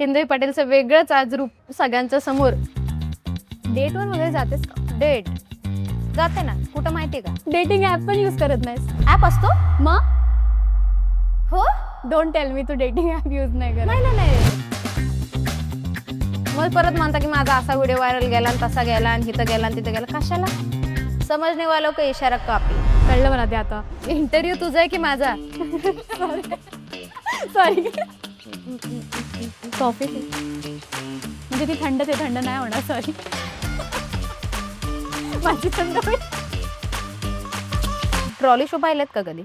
हिंदवी पाटीलचं वेगळंच आज रूप सगळ्यांच्या समोर. डेटवर वगैरे जातेस का? डेट जाते ना, कुठं माहितीये का? डेटिंग ऍप पण यूज करत नाहीस? ऍप असतो. मग हो, डोंट टेल मी तू डेटिंग ऍप यूज नाही करत. नाही नाही नाही. मग परत म्हणता की माझा असा व्हिडिओ व्हायरल गेला आणि तसा गेला आणि इथं गेला आणि तिथं गेला. कशाला? समजणे वालों को इशारा काफी. कळलं मला ते आता. इंटरव्ह्यू तुझा आहे की माझा? सॉरी. कॉफी म्हणजे ती थंड ते थंड नाही होणार. सॉरी. माझी थंड होईल. ट्रॉली शो पाहिलेत का कधी?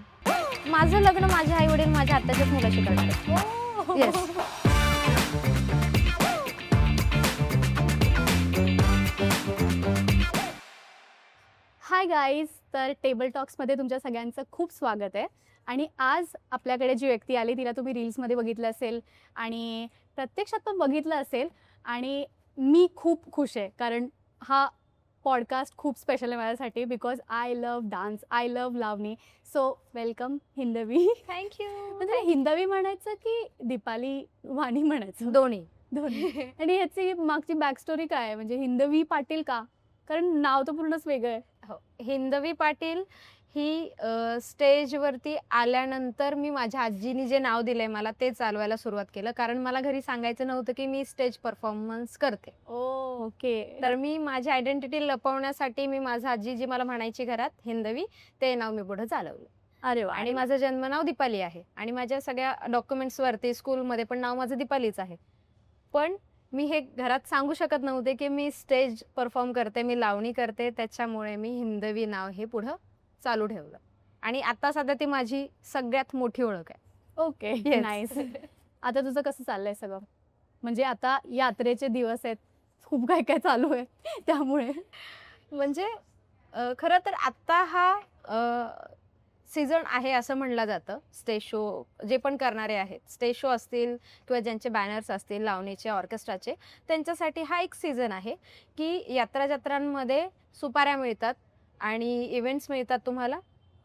माझं लग्न माझे आई वडील माझ्या आत्याच्याच मुलाशी करतात. येस. Hi guys. तर टेबल टॉक्समध्ये तुमच्या सगळ्यांचं खूप स्वागत आहे. आणि आज आपल्याकडे जी व्यक्ती आली तिला तुम्ही रील्समध्ये बघितलं असेल आणि प्रत्यक्षात पण बघितलं असेल. आणि मी खूप खुश आहे कारण हा पॉडकास्ट खूप स्पेशल आहे माझ्यासाठी. Because I love dance, I love Lavani. So welcome Hindavi. Thank you. म्हणजे हिंदवी म्हणायचं की दीपाली वाणी म्हणायचं? दोन्ही. दोन्ही. आणि ह्याची मागची बॅकस्टोरी काय आहे? म्हणजे हिंदवी पाटील का? कारण नाव तर पूर्णच वेगळं आहे. हो, हिंदवी पाटील ही स्टेजवरती आल्यानंतर मी माझ्या आजीनी जे नाव दिलंय मला ते चालवायला सुरुवात केलं. कारण मला घरी सांगायचं नव्हतं की मी स्टेज परफॉर्मन्स करते. ओके. तर मी माझी आयडेंटिटी लपवण्यासाठी मी माझा आजी जी मला म्हणायची घरात हिंदवी ते नाव मी पुढे चालवलं. अरे वा. आणि माझं जन्मनाव दीपाली आहे आणि माझ्या सगळ्या डॉक्युमेंट्सवरती स्कूलमध्ये पण नाव माझं दीपालीच आहे. पण मी हे घरात सांगू शकत नव्हते की मी स्टेज परफॉर्म करते, मी लावणी करते. त्याच्यामुळे मी हिंदवी नाव हे पुढं चालू ठेवलं आणि आता सध्या ती माझी सगळ्यात मोठी ओळख आहे. ओके. Yes. नाईस. आता तुझं कसं चाललंय सगळं? म्हणजे आता यात्रेचे दिवस आहेत, खूप काय काय चालू आहे त्यामुळे. म्हणजे खरं तर आत्ता हा सीझन आहे असं म्हणलं जातं. स्टेज शो जे पण करणारे आहेत, स्टेज शो असतील किंवा ज्यांचे बॅनर्स असतील लावणीचे, ऑर्केस्ट्राचे, त्यांच्यासाठी हा एक सीझन आहे की जत्रांमध्ये सुपाऱ्या मिळतात आणि इव्हेंट्स मिळतात तुम्हाला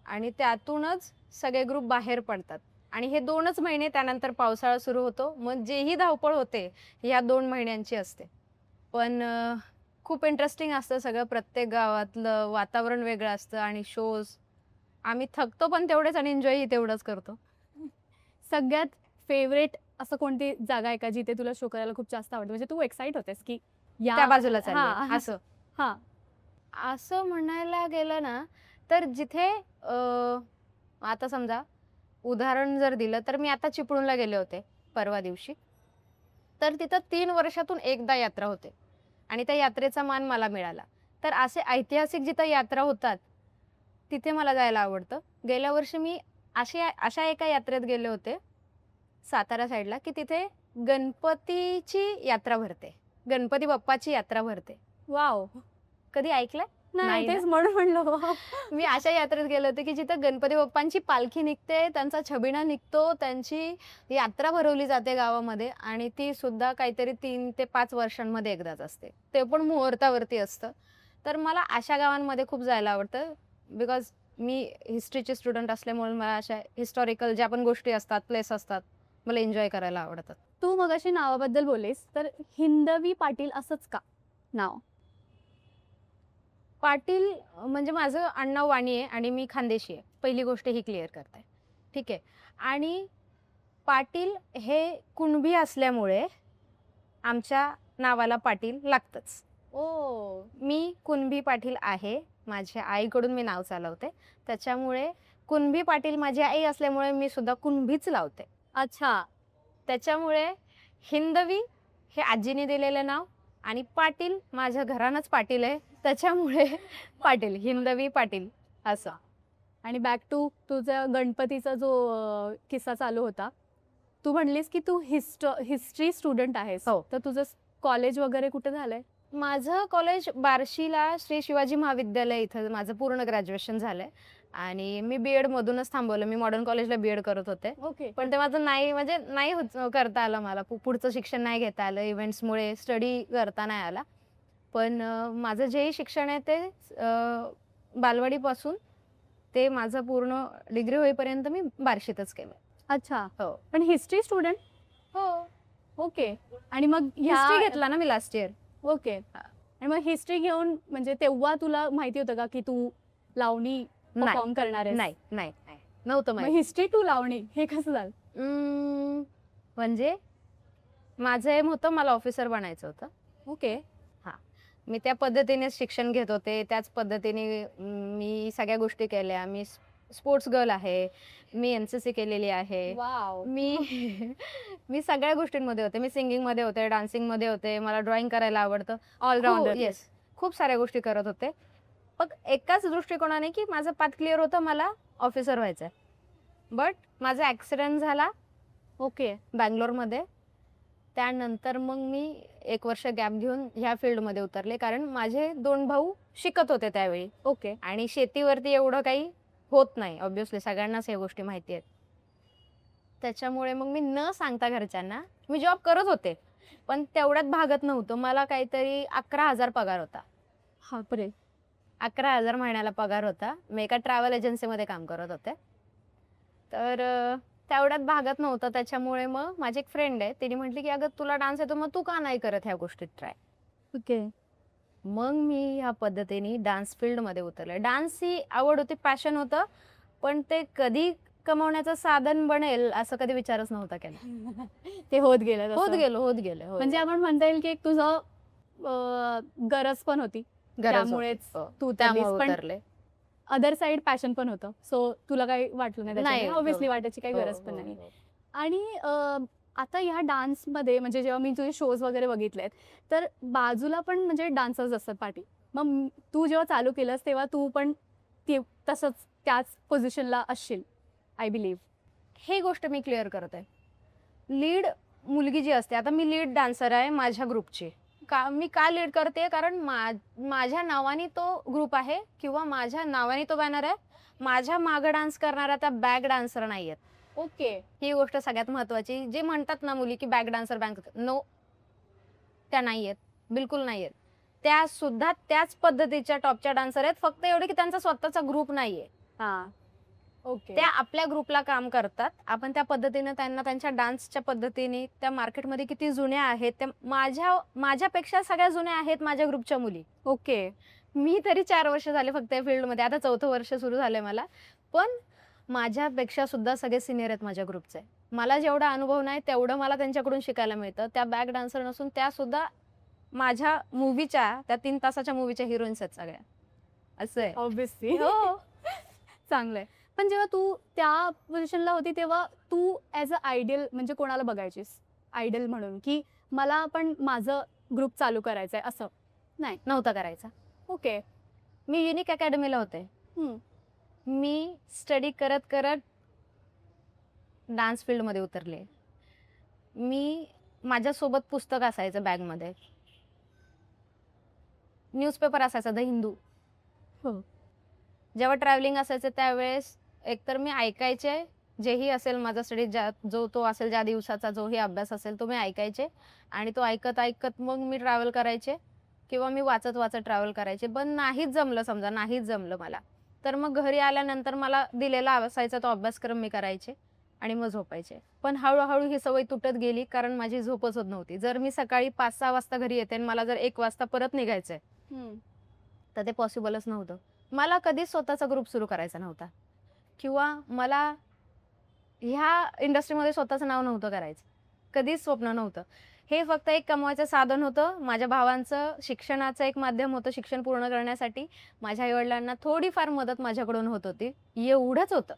आणि त्यातूनच सगळे ग्रुप बाहेर पडतात. आणि हे 2च महिने त्यानंतर पावसाळा सुरू होतो. मग जेही धावपळ होते ह्या 2 महिन्यांची असते. पण खूप इंटरेस्टिंग असतं सगळं. प्रत्येक गावातलं वातावरण वेगळं असतं आणि शोज आम्ही थकतो पण तेवढेच आणि एन्जॉयही तेवढंच करतो. सगळ्यात फेवरेट असं कोणती जागा आहे का जिथे तुला शो करायला खूप जास्त आवडतं? म्हणजे तू एक्साइट होतेस की त्या बाजूला चालले हां. असं. हां. असं म्हणायला गेलं ना तर जिथे आता समजा उदाहरण जर दिलं तर मी आता चिपळूणला गेले होते परवा दिवशी. तर तिथं 3 वर्षातून एकदा यात्रा होते आणि त्या यात्रेचा मान मला मिळाला. तर असे ऐतिहासिक जिथं यात्रा होतात तिथे मला जायला आवडतं. गेल्या वर्षी मी अशा एका यात्रेत गेले होते सातारा साईडला की तिथे गणपतीची यात्रा भरते, गणपती बाप्पाची यात्रा भरते. वाव. कधी ऐकलंय? नाही ना? तेच म्हणून म्हणलं वाव. मी अशा यात्रेत गेले होते की जिथं गणपती बाप्पांची पालखी निघते, त्यांचा छबिना निघतो, त्यांची यात्रा भरवली जाते गावामध्ये आणि ती सुद्धा काहीतरी 3 ते 5 वर्षांमध्ये एकदाच असते. ते पण मुहूर्तावरती असतं. तर मला अशा गावांमध्ये खूप जायला आवडतं. बिकॉज मी हिस्ट्रीचे स्टुडंट असल्यामुळे मला अशा हिस्टॉरिकल ज्या पण गोष्टी असतात, प्लेस असतात, मला एन्जॉय करायला आवडतात. तू मगाशी नावाबद्दल बोललीस तर हिंदवी पाटील असंच का नाव? पाटील म्हणजे माझं आडनाव वाणी आहे आणि मी खानदेशी आहे. पहिली गोष्ट ही क्लिअर करते. ठीक आहे. आणि पाटील हे कुणबी असल्यामुळे आमच्या नावाला पाटील लागतंच. ओ. मी कुणबी पाटील आहे. माझ्या आईकडून मी नाव चालवते. त्याच्यामुळे कुणबी पाटील माझी आई असल्यामुळे मी सुद्धा कुणबीच लावते. अच्छा. त्याच्यामुळे हिंदवी हे आजीने दिलेलं नाव आणि पाटील माझ्या घरानंच पाटील आहे. त्याच्यामुळे पाटील, हिंदवी पाटील असं. आणि बॅक टू तुझा गणपतीचा जो किस्सा चालू होता. तू म्हणलीस की तू हिस्ट्री स्टुडंट आहेस. हो. तर तुझं कॉलेज वगैरे कुठे झालंय? माझं कॉलेज बार्शीला श्री शिवाजी महाविद्यालय इथं माझं पूर्ण ग्रॅज्युएशन झालंय आणि मी बी एडमधूनच थांबवलं. मी मॉडर्न कॉलेजला बी एड करत होते. ओके. पण ते माझं नाही करता आलं मला. पुढचं शिक्षण नाही घेता आलं. इव्हेंट्समुळे स्टडी करता नाही आला. पण माझं जेही शिक्षण आहे ते बालवाडीपासून ते माझं पूर्ण डिग्री होईपर्यंत मी बार्शीतच केलं. अच्छा. हो. पण हिस्ट्री स्टुडंट? हो. ओके. आणि मग हिस्ट्री घेतला ना मी लास्ट इयर. ओके. आणि मग हिस्ट्री घेऊन म्हणजे तेव्हा तुला माहिती होतं का की तू लावणी परफॉर्म करणार आहेस? नाही नाही नाही नव्हतं मग माहिती. हिस्ट्री टू लावणी हे कसं झालं? म्हणजे माझं एम होतं मला ऑफिसर बनायचं होतं. ओके. मी त्या पद्धतीने शिक्षण घेत होते. त्याच पद्धतीने मी सगळ्या गोष्टी केल्या. मी स्पोर्ट्स गर्ल आहे. मी NCC केलेली आहे. वाव. मी मी सगळ्या गोष्टींमध्ये होते. मी सिंगिंगमध्ये होते, डान्सिंगमध्ये होते. मला ड्रॉइंग करायला आवडतं. ऑलराऊंडर. येस. खूप साऱ्या गोष्टी करत होते. पण एकाच दृष्टिकोनाने की माझं पाथ क्लिअर होतं, मला ऑफिसर व्हायचं आहे. बट माझा ॲक्सिडेंट झाला ओके. बँगलोरमध्ये. त्यानंतर मग मी 1 वर्ष गॅप घेऊन ह्या फील्डमध्ये उतरले. कारण माझे 2 भाऊ शिकत होते त्यावेळी ओके. आणि शेतीवरती एवढं काही होत नाही. ऑब्व्हियसली सगळ्यांनाच ह्या गोष्टी माहिती आहेत. त्याच्यामुळे मग मी न सांगता घरच्यांना मी जॉब करत होते. पण तेवढ्यात भागत नव्हतं. मला काहीतरी 11,000 पगार होता. बापरे. 11,000 महिन्याला पगार होता. मी एका ट्रॅव्हल एजन्सीमध्ये काम करत होते. तर तेवढ्यात भागत नव्हतं. त्याच्यामुळे मग माझी एक फ्रेंड आहे. तिने म्हटली की अगं तुला डान्स येतो, मग तू का नाही करत ह्या गोष्टीत ट्राय. ओके. मग मी ह्या पद्धतीने डान्स फील्डमध्ये उतरले. डान्स ही आवड होती, पॅशन होतं. पण ते कधी कमवण्याचं साधन बनेल असं कधी विचारच नव्हता केला. ते होत गेलं होत तसं. गेलं. म्हणजे आपण म्हणता येईल की एक तुझं गरज पण होती त्यामुळेच तू त्यामुळे उतरलीस. पण उतरले. अदर साइड पॅशन पण होतं. सो तुला काही वाटलं नाही त्याच्याने. नाही, ऑब्व्हियसली हो. वाटायची काही गरज पण हो, नाही. हो. आणि आता ह्या डान्समध्ये म्हणजे जेव्हा मी तुझे शोज वगैरे बघितलेत तर बाजूला पण म्हणजे डान्सर्स असतात पाठी. मग तू जेव्हा चालू केलंस तेव्हा तू पण तसंच त्याच पोझिशनला असशील आय बिलीव्ह. हे गोष्ट मी क्लिअर करत आहे. लीड मुलगी जी असते, आता मी लीड डान्सर आहे माझ्या ग्रुपची. मी का लीड करते? कारण माझ्या नावाने तो ग्रुप आहे किंवा माझ्या नावाने तो बॅनर आहे. माझ्या मागं डान्स करणाऱ्या त्या बॅक डान्सर नाही आहेत. ओके. ही गोष्ट सगळ्यात महत्त्वाची. जे म्हणतात ना मुली की बॅक डान्सर नो, त्या नाही आहेत. बिलकुल नाही आहेत. त्या सुद्धा त्याच पद्धतीच्या टॉपच्या डान्सर आहेत. फक्त एवढे की त्यांचा स्वतःचा ग्रुप नाहीये. हां. ओके. त्या आपल्या ग्रुपला काम करतात. आपण त्या पद्धतीने त्यांना त्यांच्या डान्सच्या पद्धतीने त्या मार्केटमध्ये किती जुन्या आहेत, त्या माझ्यापेक्षा सगळ्या जुन्या आहेत माझ्या ग्रुपच्या मुली. ओके. मी तरी 4 वर्ष झाले फक्त या फील्डमध्ये. आता 4थं वर्ष सुरू झालंय मला. पण माझ्यापेक्षा सुद्धा सगळे सिनियर आहेत माझ्या ग्रुपचे. मला जेवढा अनुभव नाही तेवढं मला त्यांच्याकडून शिकायला मिळतं. त्या बॅक डान्सर नसून त्या सुद्धा माझ्या मूव्हीच्या, त्या 3 तासाच्या मूव्हीच्या हिरोईन्स आहेत सगळ्या. असं आहे. ऑब्व्हियसली. हो. चांगलंय. पण जेव्हा तू त्या पोझिशनला होती तेव्हा तू ॲज अ आयडियल म्हणजे कोणाला बघायचीस आयडल म्हणून की मला पण माझं ग्रुप चालू करायचं आहे असं? नाही. नव्हता करायचा. ओके. मी युनिक अकॅडमीला होते. मी स्टडी करत करत डान्स फील्डमध्ये उतरले. माझ्यासोबत पुस्तक असायचं बॅगमध्ये. न्यूजपेपर असायचा द हिंदू. हो. जेव्हा ट्रॅव्हलिंग असायचं त्यावेळेस एकतर मी ऐकायचे, जेही असेल माझा स्टडी जो तो असेल ज्या दिवसाचा जोही अभ्यास असेल तो मी ऐकायचे आणि तो ऐकत ऐकत मग मी ट्रॅव्हल करायचे किंवा मी वाचत वाचत ट्रॅव्हल करायचे. पण नाहीच जमलं मला. तर मग घरी आल्यानंतर मला दिलेला असायचा तो अभ्यासक्रम मी करायचे आणि मग झोपायचे. पण हळूहळू ही सवय तुटत गेली कारण माझी झोपच होत नव्हती. जर मी सकाळी 5-6 वाजता घरी येते आणि मला जर 1 वाजता परत निघायचंय तर ते पॉसिबलच नव्हतं. मला कधीच स्वतःचा ग्रुप सुरू करायचा नव्हता किंवा मला ह्या इंडस्ट्रीमध्ये स्वतःचं नाव नव्हतं करायचं. कधीच स्वप्न नव्हतं. हे फक्त एक कमवायचं साधन होतं. माझ्या भावांचं शिक्षणाचं एक माध्यम होतं शिक्षण पूर्ण करण्यासाठी. माझ्या आईवडिलांना थोडीफार मदत माझ्याकडून होत होती. एवढंच होतं.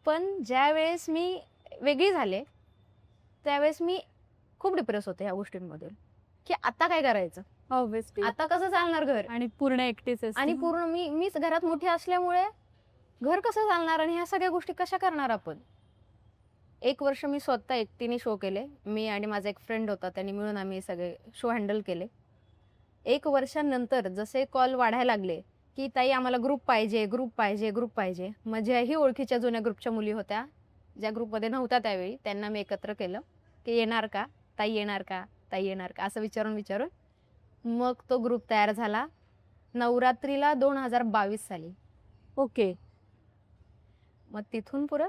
पण ज्यावेळेस मी वेगळी झाले त्यावेळेस मी खूप डिप्रेस होते ह्या गोष्टींमधून की आता काय करायचं, ऑब्व्हियसली. आता कसं चालणार घर, आणि पूर्ण एकटीच आणि पूर्ण मीच घरात मोठी असल्यामुळे घर कसं चालणार आणि ह्या सगळ्या गोष्टी कशा करणार आपण. 1 वर्ष मी स्वतः एकटीने शो केले. मी आणि माझा एक फ्रेंड होता, त्यांनी मिळून आम्ही सगळे शो हँडल केले. 1 वर्षानंतर जसे कॉल वाढायला लागले की ताई आम्हाला ग्रुप पाहिजे. माझ्याही ओळखीच्या जुन्या ग्रुपच्या मुली होत्या ज्या ग्रुपमध्ये नव्हत्या त्यावेळी, त्यांना मी एकत्र केलं की येणार का ताई, येणार का असं विचारून मग तो ग्रुप तयार झाला नवरात्रीला 2022 साली. ओके. मग तिथून पुढं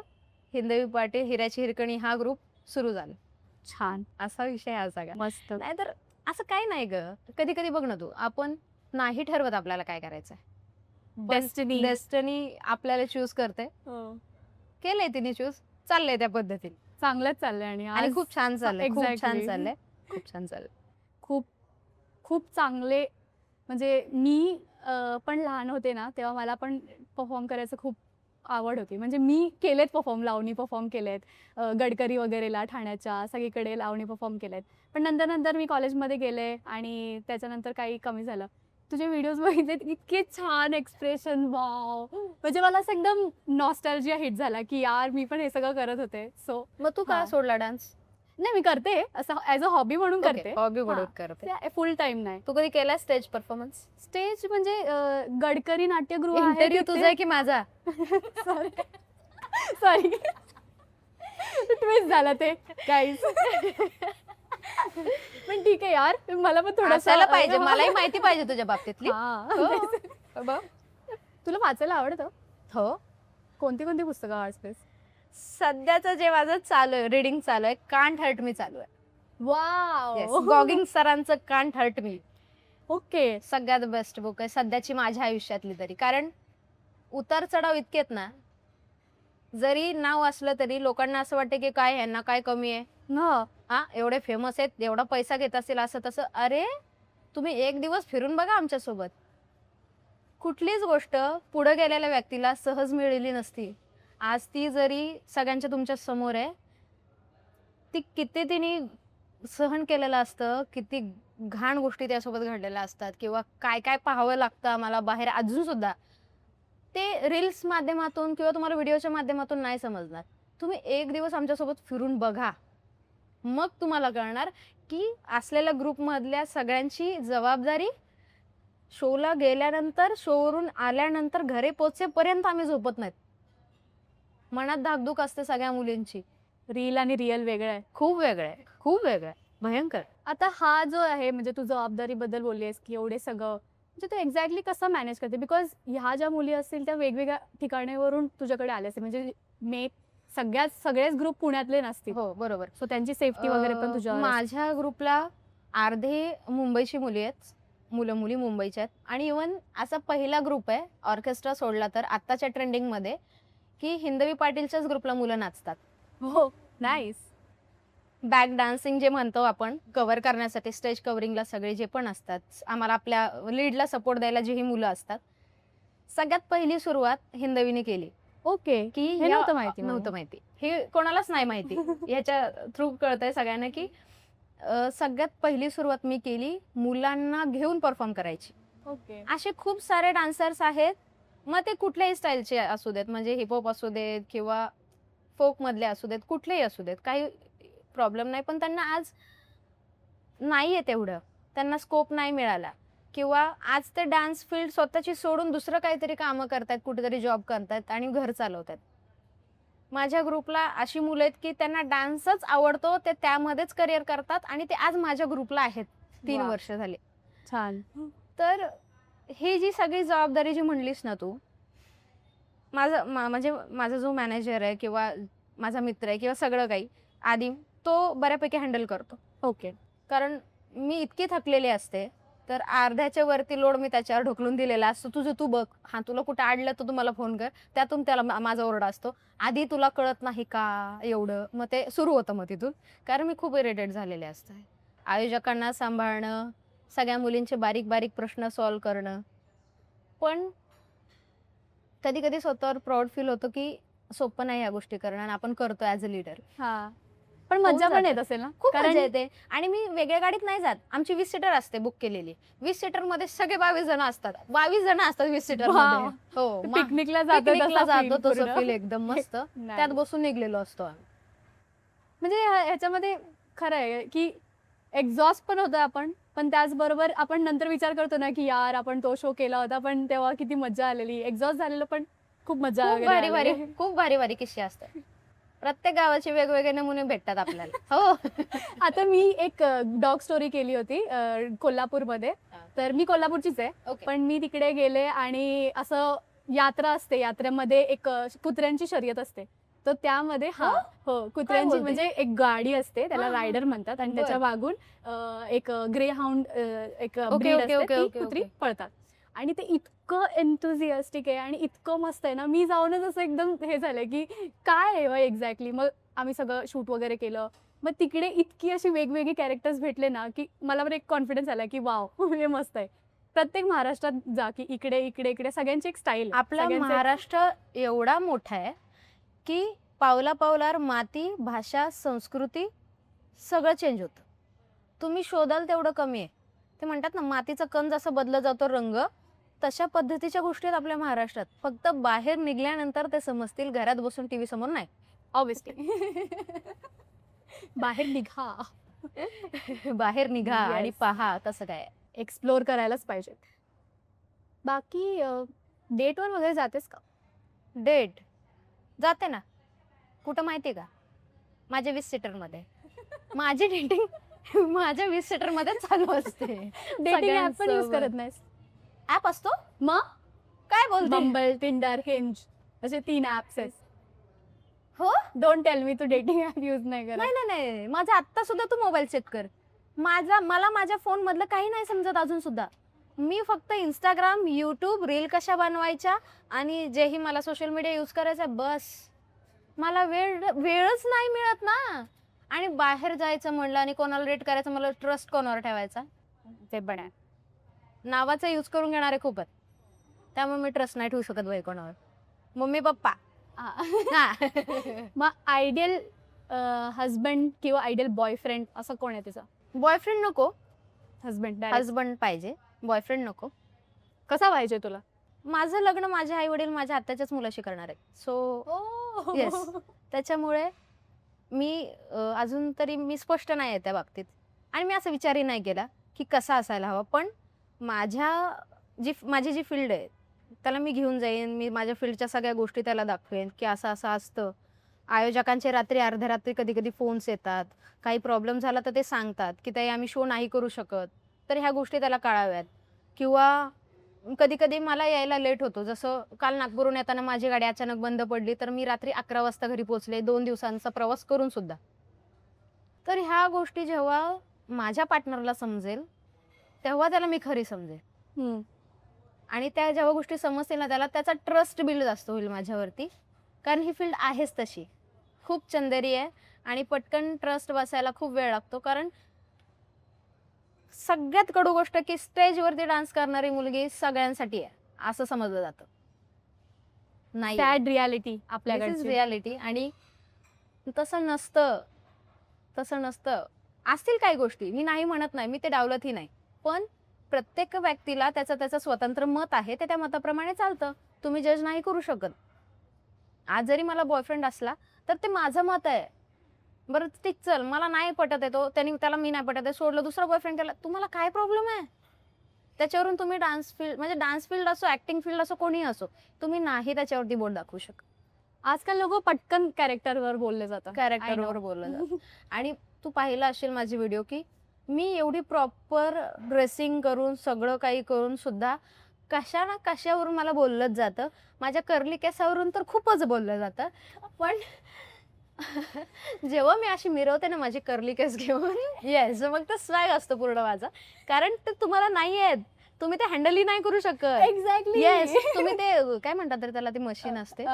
हिंदवी पाटील हिऱ्याची हिरकणी हा ग्रुप सुरू झाला. छान, असा विषय हा सगळा. मस्त. नाहीतर असं काही नाही ग. कधी कधी बघ ना तू, आपण नाही ठरवत आपल्याला काय करायचंय, डेस्टिनी. डेस्टिनी आपल्याला चूज करते. केलंय तिने चूज, चाललंय त्या पद्धतीने चांगलंच चाललंय आणि आज खूप छान चाललंय. खूप छान exactly. चाललंय. खूप छान चाललंय. खूप खूप चांगले. म्हणजे मी पण लहान होते ना, तेव्हा मला पण परफॉर्म करायचं खूप आवड होती. म्हणजे मी केलेत परफॉर्म, लावणी परफॉर्म केलेत, गडकरी वगैरेला ठाण्याच्या सगळीकडे लावणी परफॉर्म केलेत. पण नंतर नंतर मी कॉलेजमध्ये गेले आणि त्याच्यानंतर काही कमी झालं. तुझे व्हिडिओज बघितले, इतके छान एक्सप्रेशन, वॉव! म्हणजे मला असं एकदम नॉस्टॅल्जिया हिट झाला की यार मी पण हे सगळं करत होते. सो मग तू का हा. सोडला डान्स? नाही, मी करते असं ॲज अ हॉबी म्हणून करते. हॉबी म्हणून हा. करते. फुल टाइम नाही. तू कधी केला स्टेज परफॉर्मन्स? स्टेज म्हणजे गडकरी नाट्यगृह आहे इंटरव्ह्यू तिथे. तुझा आहे की माझा? सॉरी ट्विस्ट झाला ते गाईज. पण ठीक आहे यार, मला पण थोडं असायला पाहिजे, मलाही माहिती पाहिजे तुझ्या बाबतीतली. हो. बघ. तुला वाचायला आवडतं? हो. कोणती कोणती पुस्तकं वाचतेस? सध्याचं जे माझं चालू आहे, रीडिंग चालू आहे, कांट हर्ट मी चालू आहे. वाव. गॉगिंग सरांचं कांट हर्ट मी ओके. सगळ्यात बेस्ट बुक आहे सध्याची माझ्या आयुष्यातली तरी. कारण उतार चढाव इतकेत ना, जरी नाव असलं तरी लोकांना असं वाटतं की काय यांना काय कमी आहे, हा एवढे फेमस आहेत, एवढा पैसा घेत असतील असं तसं. अरे तुम्ही एक दिवस फिरून बघा आमच्यासोबत. कुठलीच गोष्ट पुढे गेलेल्या व्यक्तीला सहज मिळाली नसती. आज ती जरी सगळ्यांच्या तुमच्या समोर आहे, ती किती तिने सहन केलेलं असतं, किती घाण गोष्टी त्यासोबत घडलेल्या असतात, किंवा काय काय पाहावं लागतं आम्हाला बाहेर अजून सुद्धा. ते रील्स माध्यमातून किंवा तुम्हाला व्हिडिओच्या माध्यमातून नाही समजणार. तुम्ही एक दिवस आमच्यासोबत फिरून बघा, मग तुम्हाला कळणार की असलेल्या ग्रुपमधल्या सगळ्यांची जबाबदारी शोला गेल्यानंतर, शोवरून आल्यानंतर घरी पोचेपर्यंत आम्ही झोपत नाहीत. मनात धाकधूक असते सगळ्या मुलींची. रील आणि रिअल वेगळं आहे. खूप वेगळं आहे, खूप वेगळं आहे, भयंकर. आता हा जो आहे, म्हणजे तू जबाबदारीबद्दल बोललीस की एवढे सगळं, म्हणजे तू एक्झॅक्टली कसं मॅनेज करते? बिकॉज ह्या ज्या मुली असतील त्या वेगवेगळ्या ठिकाणावरून तुझ्याकडे आले असतील, म्हणजे सगळेच ग्रुप पुण्यातले नसतील. हो बरोबर. सो त्यांची सेफ्टी वगैरे पण तुझ्या माझ्या ग्रुपला अर्धे मुंबईची मुली आहेत, मुलं मुली मुंबईच्या आहेत. आणि इवन असा पहिला ग्रुप आहे ऑर्केस्ट्रा सोडला तर आत्ताच्या ट्रेंडिंग मध्ये, की हिंदवी पाटीलच्याच ग्रुपला मुलं नाचतात. हो, नाईस. बॅक डान्सिंग जे म्हणतो आपण, कव्हर करण्यासाठी स्टेज कव्हरिंगला सगळे जे पण असतात, आम्हाला आपल्या लीडला सपोर्ट द्यायला जी ही मुलं असतात, सगळ्यात पहिली सुरुवात हिंदवीने केली. ओके. की हे नव्हतं माहिती मला. नव्हतं माहिती, हे कोणालाच नाही माहिती. ह्याच्या थ्रू कळतंय सगळ्यांना की सगळ्यात पहिली सुरुवात मी केली मुलांना घेऊन परफॉर्म करायची. ओके. असे खूप सारे डान्सर्स आहेत, मग ते कुठल्याही स्टाईलचे असू देत, म्हणजे हिपहॉप असू देत किंवा फोक मधले असू देत, कुठलेही असू देत, काही प्रॉब्लेम नाही. पण त्यांना आज नाहीये तेवढं, त्यांना स्कोप नाही मिळाला, किंवा आज ते डान्स फील्ड स्वतःची सोडून दुसरं काहीतरी कामं करतायत, कुठेतरी जॉब करतायत आणि घर चालवतात. माझ्या ग्रुपला अशी मुलं आहेत की त्यांना डान्सच आवडतो, ते त्यामध्येच करिअर करतात आणि ते आज माझ्या ग्रुपला आहेत. 3 वा. वर्ष झाले. छान. तर ही जी सगळी जबाबदारी जी म्हणलीस ना तू, म्हणजे माझा जो मॅनेजर आहे किंवा माझा मित्र आहे किंवा सगळं काही आधी, तो बऱ्यापैकी हँडल करतो. ओके. कारण मी इतकी थकलेली असते, तर अर्ध्याच्या वरती लोड मी त्याच्यावर ढकलून दिलेला असतो. तुझं तू बघ, हा तुला कुठं अडलं तर तू मला फोन कर. त्यातून त्याला माझा ओरडा असतो, आधी तुला कळत नाही का एवढं. मग ते सुरू होतं मग तिथून, कारण मी खूप इरिटेट झालेले असते. आयोजकांना सांभाळणं, सगळ्या मुलींचे बारीक बारीक प्रश्न सॉल्व्ह करणं. पण कधी कधी स्वतःवर प्राऊड फील होतं की सोपं नाही या गोष्टी करणं, आणि आपण करतो ॲज अ लीडर. हा, पण मजा पण येत असेल ना? खूप मजा येते. आणि मी वेगळ्या गाडीत नाही जात, आमची 20 सीटर असते बुक केलेली. 20 सीटर मध्ये सगळे 22 जण असतात. 22 जण असतात 20 सीटर मध्ये. हो, पिकनिकला पिकनिकला जातो तसं पूर्ण. फील एकदम मस्त. त्यात बसून निघलेलो असतो आम्ही. म्हणजे ह्याच्यामध्ये खरं आहे की एक्झॉस्ट पण होतं आपण, पण त्याचबरोबर आपण नंतर विचार करतो ना की यार आपण तो शो केला होता, पण तेव्हा किती मजा आलेली. एक्झॉस्ट झालेलं पण खूप मजा खूप वगैरे भारी भारी आलेली. खूप भारी भारी किस्से असतात. प्रत्येक गावाचे वेगवेगळे नमुने भेटतात आपल्याला. हो. आता मी एक डॉग स्टोरी केली होती कोल्हापूरमध्ये. तर मी कोल्हापूरचीच आहे, ओके. पण मी तिकडे गेले आणि असं यात्रा असते, यात्रेमध्ये एक कुत्र्यांची शर्यत असते. तर त्यामध्ये हो? कुत्र्यांची बोलते? म्हणजे एक गाडी असते, त्याला हा, हा. रायडर म्हणतात आणि बर. त्याच्या मागून एक ग्रे हाऊंड एक ओके, ब्रीड ओके, असते, ओके, ती ओके, कुत्री ओके. पळतात. आणि ते इतकं एन्थुझियास्टिक आहे आणि इतकं मस्त आहे ना, मी जाऊनच असं एकदम हे झालं की काय आहे एक्झॅक्टली. मग आम्ही सगळं शूट वगैरे केलं. मग तिकडे इतकी अशी वेगवेगळी कॅरेक्टर्स भेटले ना, की मला पण एक कॉन्फिडन्स आला की वाव हे मस्त आहे. प्रत्येक महाराष्ट्रात जा की इकडे इकडे इकडे सगळ्यांची एक स्टाईल आहे. आपला सगळ्यांचं एक- महाराष्ट्र एवढा मोठा आहे की पावला पावलावर माती, भाषा, संस्कृती सगळं चेंज होतं. तुम्ही शोधाल तेवढं कमी आहे. ते म्हणतात ना, मातीचा कण जसं बदलत जातो रंग, तशा पद्धतीच्या गोष्टी आहेत आपल्या महाराष्ट्रात. फक्त बाहेर निघाल्यानंतर ते समजतील, घरात बसून टीव्ही समोर नाही. ऑब्विसली बाहेर निघा, बाहेर निघा आणि Yes. पहा कसं काय. एक्सप्लोर करायलाच पाहिजे. बाकी डेटवर वगैरे जातेस का? डेट जाते ना. कुठं माहितीये का, माझ्या 20 सीटरमध्ये माझी डेटिंग माझ्या 20 सीटरमध्ये चालू असते. डेटिंग ऍप पण यूज करत नाहीस? ऍप असतो? मग काय बोलते? बंबल, टिंडर, हिंज असे 3 ऍप्स आहेत. हो? डोंट टेल मी तू डेटिंग ऍप यूज नाही करत. नाही नाही नाही, माझा आत्ता सुद्धा तू मोबाईल चेक कर. मला माझ्या फोन मधलं काही नाही समजत अजून सुद्धा. मी फक्त इंस्टाग्राम, युट्यूब, रील कशा बनवायच्या आणि जेही मला सोशल मीडिया यूज करायचं बस. मला वेळच नाही मिळत ना. आणि बाहेर जायचं म्हणलं आणि कोणाला रेट करायचं, मला ट्रस्ट कोणावर ठेवायचा? ते पण आहे. नावाचा यूज करून घेणारे खूप आहेत, त्यामुळे मी ट्रस्ट नाही ठेवू शकत बाई कोणावर. Mummy papa. हा. मग आयडियल हजबंड किंवा आयडियल बॉयफ्रेंड असं कोण आहे तिचा? बॉयफ्रेंड नको, हजबंड हजबंड पाहिजे, बॉयफ्रेंड नको. कसा पाहिजे तुला? माझं लग्न माझे आई वडील माझ्या आत्याच्याच मुलाशी करणार आहेत. So Yes. त्याच्यामुळे मी अजून तरी मी स्पष्ट नाही आहे त्या बाबतीत. आणि मी असा विचारही नाही केला की कसा असायला हवा. पण माझी जी फील्ड आहे त्याला मी घेऊन जाईन. मी माझ्या फील्डच्या सगळ्या गोष्टी त्याला दाखवेन की असं असं असतं. आयोजकांचे रात्री अर्ध्या रात्री कधी कधी फोन्स येतात, काही प्रॉब्लेम झाला तर ते सांगतात की ताई आम्ही शो नाही करू शकत, तर ह्या गोष्टी त्याला कळाव्यात. किंवा कधी कधी मला यायला लेट होतो. जसं काल नागपूरहून येताना माझी गाडी अचानक बंद पडली, तर मी रात्री 11 वाजता घरी पोहोचले, 2 दिवसांचा प्रवास करून सुद्धा. तर ह्या गोष्टी जेव्हा माझ्या पार्टनरला समजेल तेव्हा त्याला मी खरी समजेल. आणि त्या जेव्हा गोष्टी समजतील ना, त्याला त्याचा ट्रस्ट बिल्ड जास्त होईल माझ्यावरती. कारण ही फील्ड आहेच तशी, खूप चंदेरी आहे आणि पटकन ट्रस्ट बसायला खूप वेळ लागतो. कारण सगळ्यात कडू गोष्ट की स्टेजवरती डान्स करणारी मुलगी सगळ्यांसाठी आहे असं समजलं जातं. नाही, सॅड रियालिटी आपल्याकडे. रियालिटी. आणि तसं नसतं, तसं नसतं. असतील काही गोष्टी, मी नाही म्हणत नाही, मी ते डावलतही नाही. पण प्रत्येक व्यक्तीला त्याचं स्वतंत्र मत आहे, ते त्या मताप्रमाणे चालतं. तुम्ही जज नाही करू शकत. आज जरी मला बॉयफ्रेंड असला तर ते माझं मत आहे. बरं ठीक, चल मला नाही पटत आहे तो, त्याला मी नाही पटत आहे, सोडलं, दुसरा बॉयफ्रेंड केला, तुम्हाला काय प्रॉब्लेम आहे? त्याच्यावरून तुम्ही डान्स फील्ड असो, ऍक्टिंग फील्ड असो, कोणीही असो, तुम्ही नाही त्याच्यावरती बोट दाखवू शकत. आजकाल लोक पटकन कॅरेक्टरवर बोलले जातात. कॅरेक्टरवर बोललं जातं. आणि तू पाहिलं असेल माझी व्हिडिओ की मी एवढी प्रॉपर ड्रेसिंग करून सगळं काही करून सुद्धा कशा ना कशावरून मला बोललंच जातं. माझ्या कर्ली केसावरून तर खूपच बोललं जातं. पण जेव्हा मी अशी मिरवते ना माझी कर्ली केस घेऊन, येस, मग तर स्वॅग असतो पूर्ण माझा. कारण ते तुम्हाला नाही आहेत, तुम्ही ते हँडलही नाही करू शकत. एक्झॅक्टली. येस, तुम्ही ते काय म्हणतात तरी त्याला, ती मशीन असते.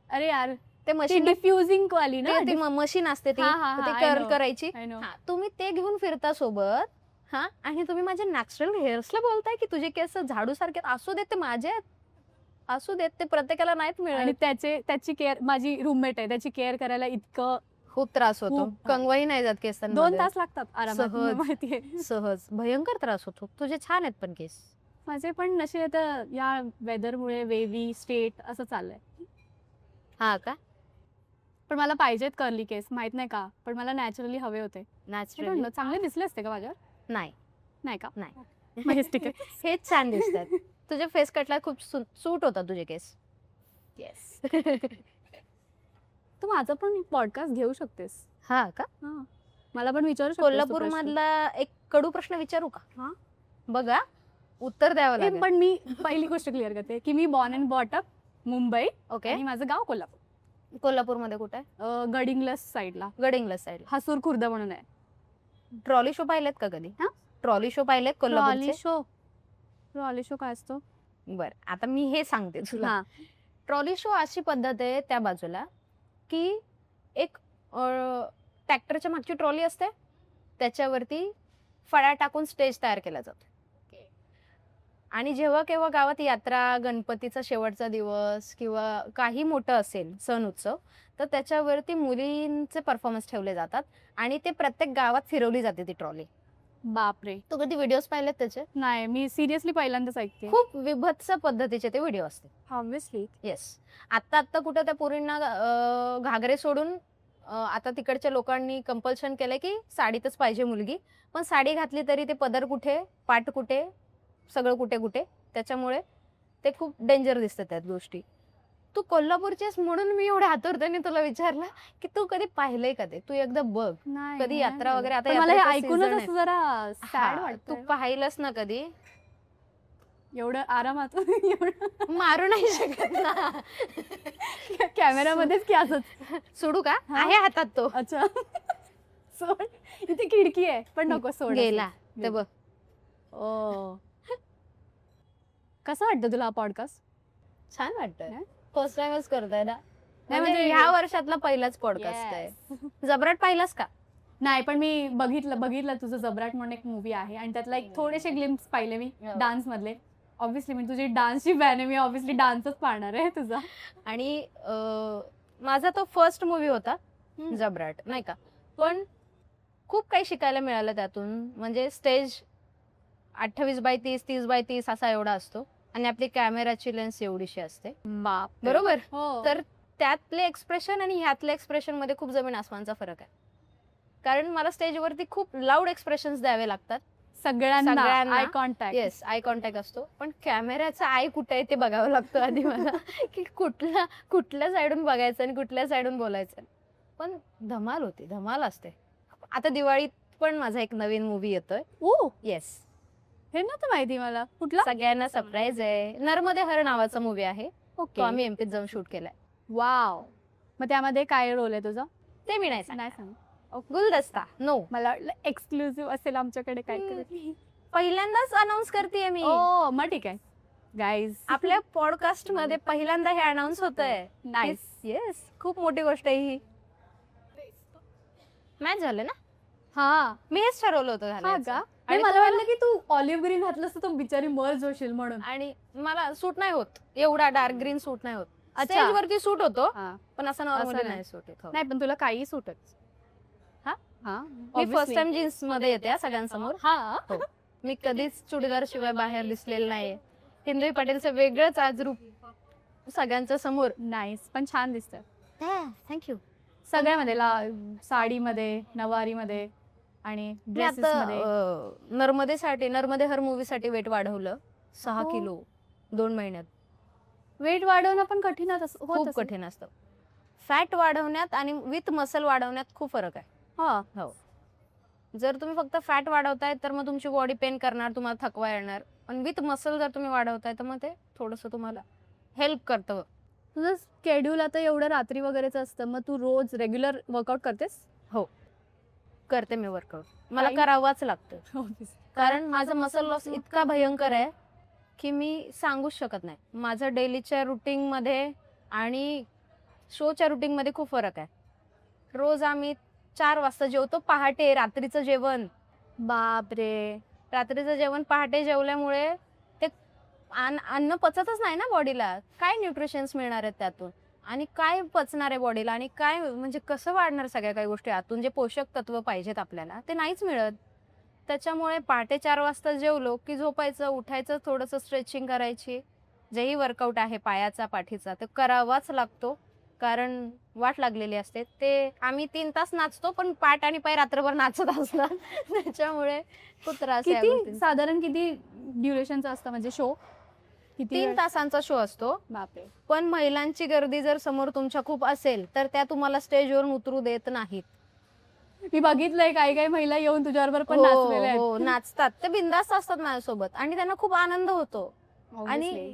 अरे यार, ते ती मशीन डिफ्युजिंग वाली ना? ती मशीन असते ती, हा, हा, हा, ती I कर्ल know. करायची. I know. हा, तुम्ही ते घेऊन फिरता सोबत. हा, आणि तुम्ही माझ्या नॅचरल हेअर्सला बोलताय की तुझे केस झाडू सारखे. असू देत, ते माझे आहेत, असू देत, ते प्रत्येकाला नाहीत आणि मिळत. त्याची केअर, माझी रूममेट आहे, त्याची केअर करायला इतकं खूप त्रास होतो. खूप. कंगवाही नाही जात केसांमध्ये. 2 तास लागतात आरामात. सहज. मला माहितीये. सहज भयंकर त्रास होतो. तुझे छान आहेत पण केस. माझे पण नशे आता या वेदरमुळे वेवी स्ट्रेट असं चाललंय. हा का? पण मला पाहिजेत कर्ली केस, माहित नाही का, पण मला नॅचरली हवे होते. I don't नॅचरल know, चांगले दिसले असते का माझ्यावर? नाही. नाही का? नाही. मजेस्टिक आहे. हेच छान दिसतात. तुझे फेस कटला खूप सूट होतात तुझे केस. येस. तू माझं पण पॉडकास्ट घेऊ शकतेस. हा का? हा, मला पण विचारू शकतेस तू कोल्हापूर प्रश्न. मधला एक कडू प्रश्न विचारू का? हा. बघा, उत्तर द्यावं ए, लागेल. पण मी पहिली गोष्ट क्लिअर करते की मी born and bought up Mumbai okay. आणि माझं गाव कोल्हापूर. कोल्हापूरमध्ये कुठे आहे? गडिंग्लज साईडला गडिंग्लज साईड. हसूर खुर्द म्हणून आहे. ट्रॉली शो पाहिलेत का कधी? हा? ट्रॉली शो पाहिलेत कोल्हापूरचे? ट्रॉली शो काय असतो? बर, आता मी हे सांगते तुला. हा. ट्रॉली शो अशी पद्धत आहे त्या बाजूला की एक ट्रॅक्टरच्या मागची ट्रॉली असते, त्याच्यावरती फळा टाकून स्टेज तयार केला जातो. आणि जेव्हा केव्हा गावात यात्रा, गणपतीचा शेवटचा दिवस किंवा काही मोठं असेल सण उत्सव, तर त्याच्यावरती मुलींचे परफॉर्मन्स ठेवले जातात आणि ते प्रत्येक गावात फिरवली जाते ती ट्रॉली. बापरे. तू कधी व्हिडिओज पाहिलेत त्याचे? नाही, मी सिरियसली पहिल्यांदाच ऐकते. खूप विभत्स पद्धतीचे ते व्हिडिओ असते. ऑब्विसली. येस. आत्ता कुठं त्या पोरींना घागरे सोडून आता तिकडच्या लोकांनी कंपल्शन केलंय की साडीतच पाहिजे मुलगी. पण साडी घातली तरी ते पदर कुठे, पाठ कुठे, सगळं कुठे कुठे. त्याच्यामुळे ते खूप डेंजर दिसतं त्या गोष्टी. तू कोल्हापूरचीस म्हणून मी एवढ्या आतुरतेने तुला विचारलं की तू कधी पाहिलंय का ते? तू एकदा बघ. नाही, कधी यात्रा नाही. वगैरे, आता पण मला हे यात्रेचा ऐकूनच season आहे. असं जरा सॅड तू वाटतं. पाहिलंस ना कधी? एवढं आरामात एवढं मारू नाही शकत ना. कॅमेरामध्येच की असंच. सोडू का? हा. आहे हातात तो. अच्छा. सोड. इथे खिडकी आहे पण नको सोड. गेला ते बघ. ओ. कसं वाटतं तुला हा पॉडकास्ट? छान वाटतंय. नाही? फर्स्ट टाइमच करताय ना? नाही, म्हणजे म्हणजे- ह्या वर्षातला पहिलाच पॉडकास्ट आहे. जबराट पाहिलास का? नाही, पण मी बघितलं तुझं जबराट म्हणून एक मूवी आहे आणि त्यातला एक थोडेसे ग्लिम्स पाहिले मी हो. डान्स मधले. ऑब्व्हियसली मी तुझी डान्सची फॅन आहे, मी ऑब्व्हियसली डान्सच पाहणार आहे तुझा. आणि माझा तो फर्स्ट मूवी होता जबराट, नाही का? पण खूप काही शिकायला मिळालं त्यातून. म्हणजे स्टेज 28x30, 30x30 असा एवढा असतो आणि आपली कॅमेराची लेन्स एवढीशी असते, बाप. बरोबर? हो. तर त्यातले एक्सप्रेशन आणि ह्यातल्या एक्सप्रेशन मध्ये खूप जमीन आसमानचा फरक आहे. कारण मला स्टेजवरती खूप लाऊड एक्सप्रेशन्स द्यावे लागतात. सगळ्यांना सगळ्यांना. Eye contact. Yes, eye contact असतो. पण कॅमेऱ्याचा आय कुठे आहे ते बघावं लागतं आधी मला की कुठल्या साईडून बघायचं आणि कुठल्या साईडून बोलायचं. पण धमाल होती, धमाल असते. आता दिवाळीत पण माझा एक नवीन मूवी येतोय. ओ, येस, हे नव्हतं माहिती मला. कुठला? सगळ्यांना सरप्राईज आहे. नर्मदे हर नावाचा मूवी आहे. तो आम्ही एमपीत जाऊन शूट केलाय. वाव. मग त्यामध्ये काय रोल आहे तुझा? ते मी नाही सांग. नाही सांग. गुलदस्ता नो. मला वाटलं एक्सक्लुझिव्ह असेल आमच्याकडे काहीतरी. पहिल्यांदाच अनाऊन्स करतेय मी. ओ, मग ठीक आहे गाईज. आपल्या पॉडकास्ट मध्ये पहिल्यांदा हे अनाऊन्स होतंय. नाईस. येस, खूप मोठी गोष्ट आहे ही. मॅच झालं ना? हा. मी हेच ठरवलं होतं हा घालायचं. का? आणि आणि मला तुम्हाला- वाटलं की तू ऑलिव्ह ग्रीन घातलंस तर तू बिचारी मर्ज होशील म्हणून. आणि मला सूट नाही होत, एवढा डार्क ग्रीन सूट नाही होत. अच्छा. स्टेज वरती सूट होतो हा. पण असं असं नॉर्मली नाही. नाही सूट होत. नाही, पण तुला काही सुटत. हा? हा. मी फर्स्ट टाइम जीन्स मध्ये येते हा सगळ्यांसमोर. हा. मी कधीच चुडीदार शिवाय बाहेर दिसलेलं नाहीये. हिंदवी पाटीलचं वेगळंच आज रूप सगळ्यांच्या समोर. नाईस, पण छान दिसतं थँक्यू. सगळ्यामध्ये. साडीमध्ये, नवारीमध्ये आणि मी ड्रेसेस आता मध्ये. नर्मदे हर मूवी साठी वेट वाढवलं 6 हो. किलो 2 महिन्यात. वेट वाढवणं पण कठीण खूप कठीण असतं. फॅट वाढवण्यात आणि विथ मसल वाढवण्यात खूप फरक आहे. हा. जर तुम्ही फक्त फॅट वाढवताय तर मग तुमची बॉडी पेन करणार, तुम्हाला थकवा येणार. पण विथ मसल जर तुम्ही वाढवताय तर मग ते थोडंसं तुम्हाला हेल्प करतं. तुझं स्केड्यूल आता एवढं रात्री वगैरेच असतं, मग तू रोज रेग्युलर वर्कआउट करतेस? करते मी वर्कआउट. मला काही- करावंच लागतं. कारण माझं मसल लॉस इतका भयंकर आहे की मी सांगूच शकत नाही. माझं डेलीच्या रुटीन मध्ये आणि शोच्या रुटीन मध्ये खूप फरक आहे. रोज आम्ही 4 वाजता जेवतो पहाटे. रात्रीचं जेवण, बापरे. रात्रीचं जेवण पहाटे जेवल्यामुळे ते अन्न पचतच नाही ना बॉडीला. काय न्यूट्रिशन्स मिळणार आहेत त्यातून आणि काय पचणार आहे बॉडीला आणि काय म्हणजे कसं वाढणार सगळ्या काही गोष्टी आतून जे पोषक तत्व पाहिजेत आपल्याला ते नाहीच मिळत. त्याच्यामुळे पहाटे 4 वाजता जेवलो की झोपायचं, उठायचं, थोडंसं स्ट्रेचिंग करायची. जेही वर्कआउट आहे पायाचा पाठीचा ते करावाच लागतो कारण वाट लागलेली असते. ते आम्ही 3 तास नाचतो पण पाठ आणि पाय रात्रभर नाचत असणार. त्याच्यामुळे खूप त्रास आहे या किती गोष्टींचा. साधारण किती ड्युरेशनचा असतं म्हणजे शो? किती 3 वेळ? तासांचा शो असतो. बापरे. पण महिलांची गर्दी जर समोर तुमच्या खूप असेल तर त्या तुम्हाला स्टेजवरून उतरू देत नाहीत. मी बघितलंय काही महिला येऊन तुझ्याबरोबर पण हो, नाचलेल्या आहेत. हो, नाचतात. ते बिंदास्त असतात माझ्यासोबत आणि त्यांना खूप आनंद होतो. आणि Obviously.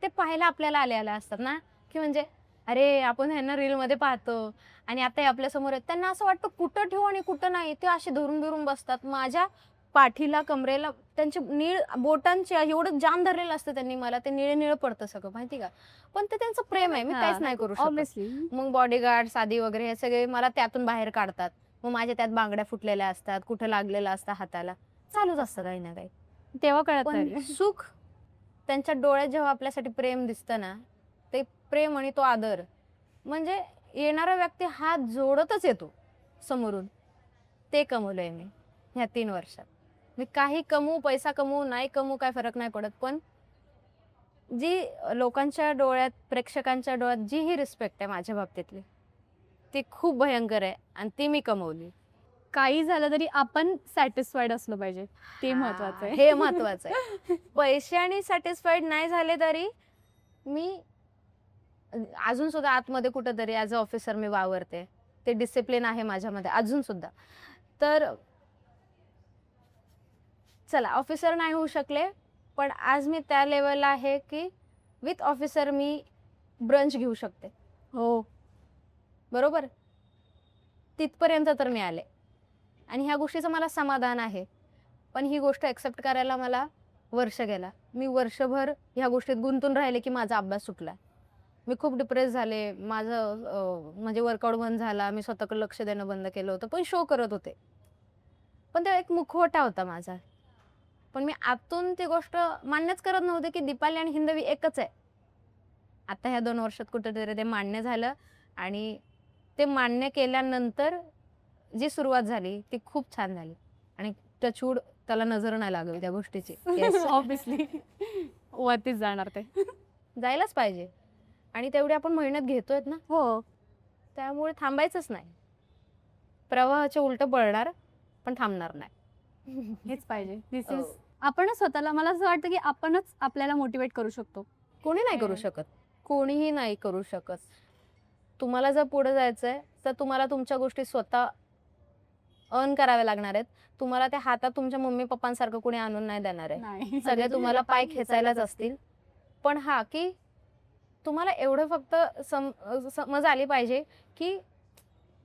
ते पाहायला आपल्याला आलेले असतात ना, की म्हणजे अरे आपण ह्यांना रीलमध्ये पाहतो आणि आता हे आपल्यासमोर आहेत. त्यांना असं वाटतं कुठं ठेवू आणि कुठं नाही. ते असे धरून धरून बसतात. माझ्या पाठीला, कमरेला त्यांचे बोटांचे एवढं जाम धरलेलं असतं त्यांनी मला. ते निळं पडतं सगळं माहिती का. पण ते त्यांचं प्रेम आहे. मी काहीच नाही करू शकत. ऑब्विसली. मग बॉडीगार्ड, सादी वगैरे हे सगळे मला त्यातून बाहेर काढतात. मग माझ्या त्यात बांगड्या फुटलेल्या असतात, कुठं लागलेलं असतं हाताला. चालूच असतं काही ना काही. तेव्हा कळत पण नाही. सुख त्यांच्या डोळ्यात जेव्हा आपल्यासाठी प्रेम दिसतं ना, ते प्रेम आणि तो आदर म्हणजे येणारा व्यक्ती हात जोडतच येतो समोरून. ते कमवलंय मी ह्या 3 वर्षात. मी काही कमवू, पैसा कमवू, नाही कमवू काय फरक नाही पडत. पण जी लोकांच्या डोळ्यात, प्रेक्षकांच्या डोळ्यात जी ही रिस्पेक्ट आहे माझ्या बाबतीतली, ती खूप भयंकर आहे आणि ती मी कमवली. काही झालं तरी आपण सॅटिस्फाईड असलो पाहिजे, ते महत्वाचं आहे. हे महत्वाचं आहे. पैशाने सॅटिस्फाईड नाही झाले तरी मी अजून सुद्धा आतमध्ये कुठेतरी ॲज अ ऑफिसर मी वावरते. ते डिसिप्लिन आहे माझ्यामध्ये अजून सुद्धा. तर चला ऑफिसर नाही होऊ शकले, पण आज मी त्या लेवलला आहे की विथ ऑफिसर मी ब्रंच घेऊ शकते. हो. बरोबर? तिथपर्यंत तर मी आले आणि ह्या गोष्टीचं मला समाधान आहे. पण ही गोष्ट एक्सेप्ट करायला मला वर्ष गेला. मी वर्षभर ह्या गोष्टीत गुंतून राहिले की माझा अभ्यास सुटला. मी खूप डिप्रेस झाले. माझं म्हणजे वर्कआउट बंद झाला. मी स्वतःकडे लक्ष देणं बंद केलं होतं. पण शो करत होते. पण तो एक मुखवटा होता माझा. पण मी आतून ती गोष्ट मान्यच करत नव्हते की दीपाली आणि हिंदवी एकच आहे. आता ह्या 2 वर्षात कुठेतरी ते मान्य झालं आणि ते मान्य केल्यानंतर जी सुरुवात झाली ती खूप छान झाली आणि टचवूड त्याला नजर नाही लागली त्या गोष्टीची. Yes. ऑब्विसली. वरतीच जाणार ते. जायलाच पाहिजे आणि तेवढी आपण मेहनत घेतोय ना, हो. त्यामुळे थांबायचंच नाही. प्रवाहाच्या उलटं पळणार पण थांबणार नाही. हेच पाहिजे. दिस हो. इज आपणच स्वतःला, मला असं वाटतं की आपणच आपल्याला मोटिवेट करू शकतो. कोणी नाही करू शकत. कोणीही नाही करू शकत. तुम्हाला जर पुढे जायचंय तर तुम्हाला तुमच्या गोष्टी स्वतः अर्न कराव्या लागणार आहेत. तुम्हाला त्या हातात तुमच्या मम्मी पप्पांसारखं कोणी आणून नाही देणार आहे. नाही. सगळे तुम्हाला पाय खेचायलाच असतील. पण हा की तुम्हाला एवढं फक्त समज आली पाहिजे की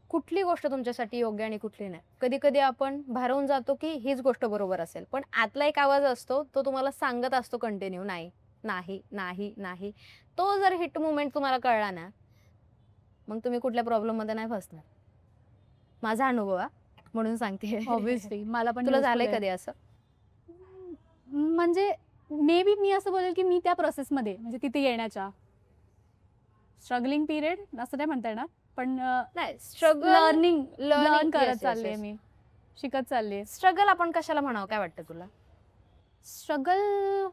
कुठली गोष्ट तुमच्यासाठी योग्य आणि कुठली नाही. कधी कधी आपण भारावून जातो की हीच गोष्ट बरोबर असेल, पण आतला एक आवाज असतो तो तुम्हाला सांगत असतो कंटिन्यू नाही नाही नाही नाही. तो जर हिट मुवमेंट तुम्हाला कळला ना, मग तुम्ही कुठल्या प्रॉब्लेम मध्ये नाही फसणार. माझा अनुभव म्हणून सांगते. ऑब्विसली मला पण तुला useful झालंय आहे. कधी असं? म्हणजे मे बी मी असं बोलेल की मी त्या प्रोसेसमध्ये, म्हणजे तिथे येण्याच्या स्ट्रगलिंग पिरियड असं नाही म्हणता येणार, पण नाही स्ट्रगल लर्न करत yes, चालले yes. मी, शिकत चालले. स्ट्रगल आपण कशाला म्हणावं काय वाटतं तुला? स्ट्रगल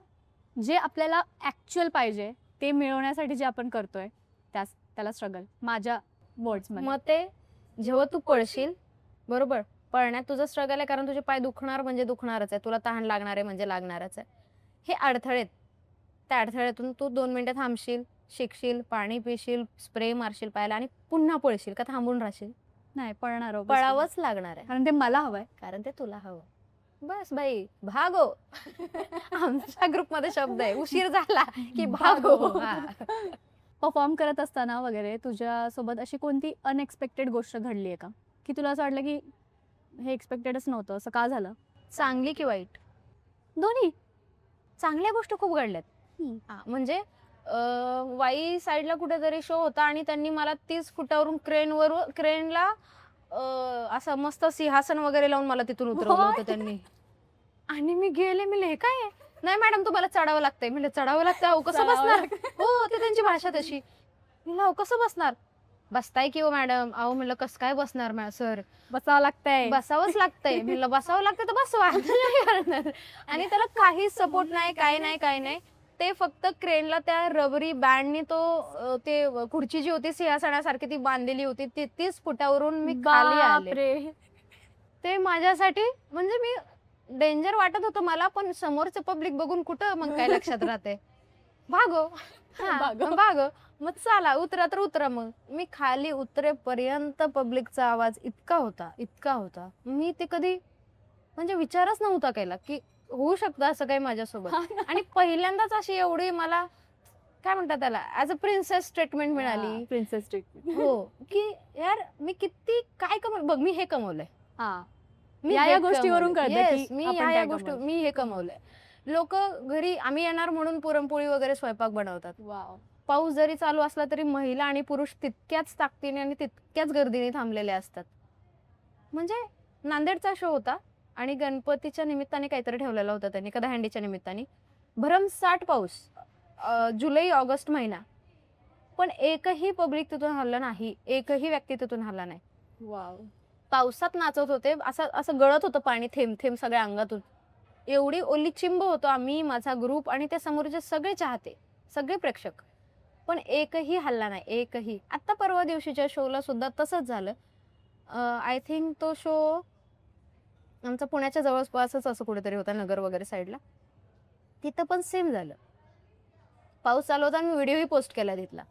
जे आपल्याला ऍक्च्युअल पाहिजे ते मिळवण्यासाठी जे आपण करतोय त्याला स्ट्रगल माझ्या वर्ड्समध्ये. मग ते जेव्हा तू पळशील बरोबर, पळण्यात तुझं स्ट्रगल आहे कारण तुझे पाय दुखणार म्हणजे दुखणारच आहे, तुला तहान लागणार आहे म्हणजे लागणारच आहे. हे अडथळे, त्या अडथळ्यातून तू 2 मिनिटं थांबशील, शिकशील, पाणी पिशील, स्प्रे मारशील पायाला आणि पुन्हा पळशील का थांबून राहशील? नाही, पळणार obviously. पळावंच लागणार आहे कारण ते मला हवंय. कारण ते तुला हवं. बस बाई भागो. आमच्या ग्रुपमध्ये शब्द आहे, उशीर झाला की भागो. हा. परफॉर्म करत असताना वगैरे तुझ्यासोबत अशी कोणती अनएक्सपेक्टेड गोष्ट घडली आहे का, की तुला असं वाटलं की हे एक्सपेक्टेडच नव्हतं, असं का झालं? चांगली की वाईट? दोन्ही. चांगल्या गोष्टी खूप घडल्यात. म्हणजे वाई साईडला कुठेतरी शो होता आणि त्यांनी मला 30 फुटावरून क्रेनला असं मस्त सिंहासन वगैरे लावून मला तिथून उतरवलं होतं त्यांनी. आणि मी गेले, मी हे काय आहे? नाही मॅडम तुम्हाला चढावं लागतंय. म्हणलं चढावं लागतं? अहो कसं चढावं बसणार? हो ते त्यांची भाषा तशी. म्हणलं अहो कसं बसणार? बसताय की हो मॅडम. अहो म्हणलं कसं काय बसणार सर? बसावं लागतंय. बसावंच लागतंय. म्हणलं बसावं लागतं तर बसवा. आणि त्याला काही सपोर्ट नाही, काय नाही, काय नाही. ते फक्त क्रेनला त्या रबरी बँडनी ते खुर्ची जी होती सिंहासनासारखी ती बांधलेली होती, 30 फुटावरून मी खाली आले. बापरे. ते माझ्यासाठी म्हणजे मी डेंजर वाटत होतं मला, पण समोरचं पब्लिक बघून कुठं मग काय लक्षात राहते. भागो. भागो. भागो. मग चला उतरा तर उतरा. मग मी खाली उतरेपर्यंत पब्लिकचा आवाज इतका होता. मी ते कधी म्हणजे विचारच नव्हता केला की होऊ शकतं असं काही माझ्यासोबत. आणि पहिल्यांदाच अशी एवढी मला काय म्हणतात त्याला ऍज अ प्रिन्सेस ट्रीटमेंट मिळाली. Princess treatment. हो की यार मी किती काय बघ मी हे कमवलंय. मी या हे गोष्टीवरून कमवलंय. कळतं Yes, की मी आपण या काय गोष्टी कमवलं. मी हे कमवलंय. लोक घरी आम्ही येणार म्हणून पुरणपोळी वगैरे स्वयंपाक बनवतात. वाव. पाऊस जरी चालू असला तरी महिला आणि पुरुष तितक्याच ताकदीने आणि तितक्याच गर्दीने थांबलेले असतात. म्हणजे नांदेडचा शो होता आणि गणपतीच्या निमित्ताने काहीतरी ठेवलेला होता त्यांनी, दहीहंडीच्या निमित्ताने. भरमसाठ पाऊस, जुलै ऑगस्ट महिना, पण एकही पब्लिक तिथून हल्लं नाही, एकही व्यक्ती तिथून हल्ला नाही. वाव. पावसात नाचत होते, असं असं गळत होतं पाणी थेंब थेंब सगळ्या अंगातून. एवढी ओली चिंब होतो आम्ही, माझा ग्रुप आणि ते समोरचे सगळे चाहते, सगळे प्रेक्षक, पण एकही हल्ला नाही, एकही. आता परवा दिवशीच्या शोला सुद्धा तसंच झालं. आय थिंक तो शो आमचा पुण्याच्या जवळपासच असं कुठेतरी होता, नगर वगैरे साईडला. तिथं पण सेम झालं. पाऊस चालू होता, मी व्हिडिओही पोस्ट केला तिथला.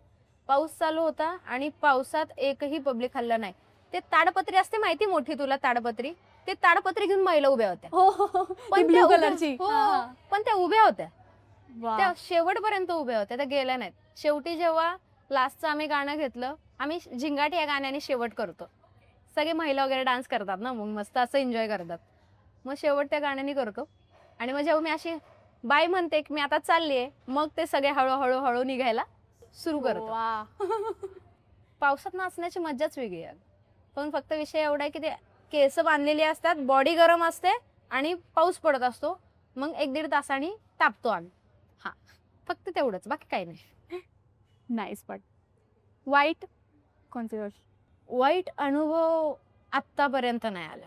पाऊस चालू होता आणि पावसात एकही पब्लिक हल्ला नाही. ते ताडपत्री असते माहिती, मोठी तुला ताडपत्री, ते ताडपत्री घेऊन महिला उभ्या होत्या. पण ब्ल्यू कलरची. पण त्या उभ्या होत्या, वा. त्या शेवटपर्यंत उभ्या होत्या, त्या गेल्या नाहीत. शेवटी जेव्हा लास्टचं आम्ही गाणं घेतलं, आम्ही झिंगाट या गाण्याने शेवट करतो, सगळे महिला वगैरे डान्स करतात ना, मग मस्त असं एन्जॉय करतात. मग शेवट त्या गाण्याने करतो आणि मग जेव्हा मी अशी बाय म्हणते की मी आता चाललीये, मग ते सगळे हळूहळू हळू निघायला सुरू करतो. वा. पावसात नाचण्याची मज्जाच वेगळी आहे. पण फक्त विषय एवढा आहे की ते केस बांधलेली असतात, बॉडी गरम असते आणि पाऊस पडत असतो, मग 1-1.5 तासांनी तापतो आम्ही. हा, फक्त तेवढंच, बाकी काही नाही. नाईस. पण वाईट कोणती गोष्ट? वाईट अनुभव आत्तापर्यंत नाही आला.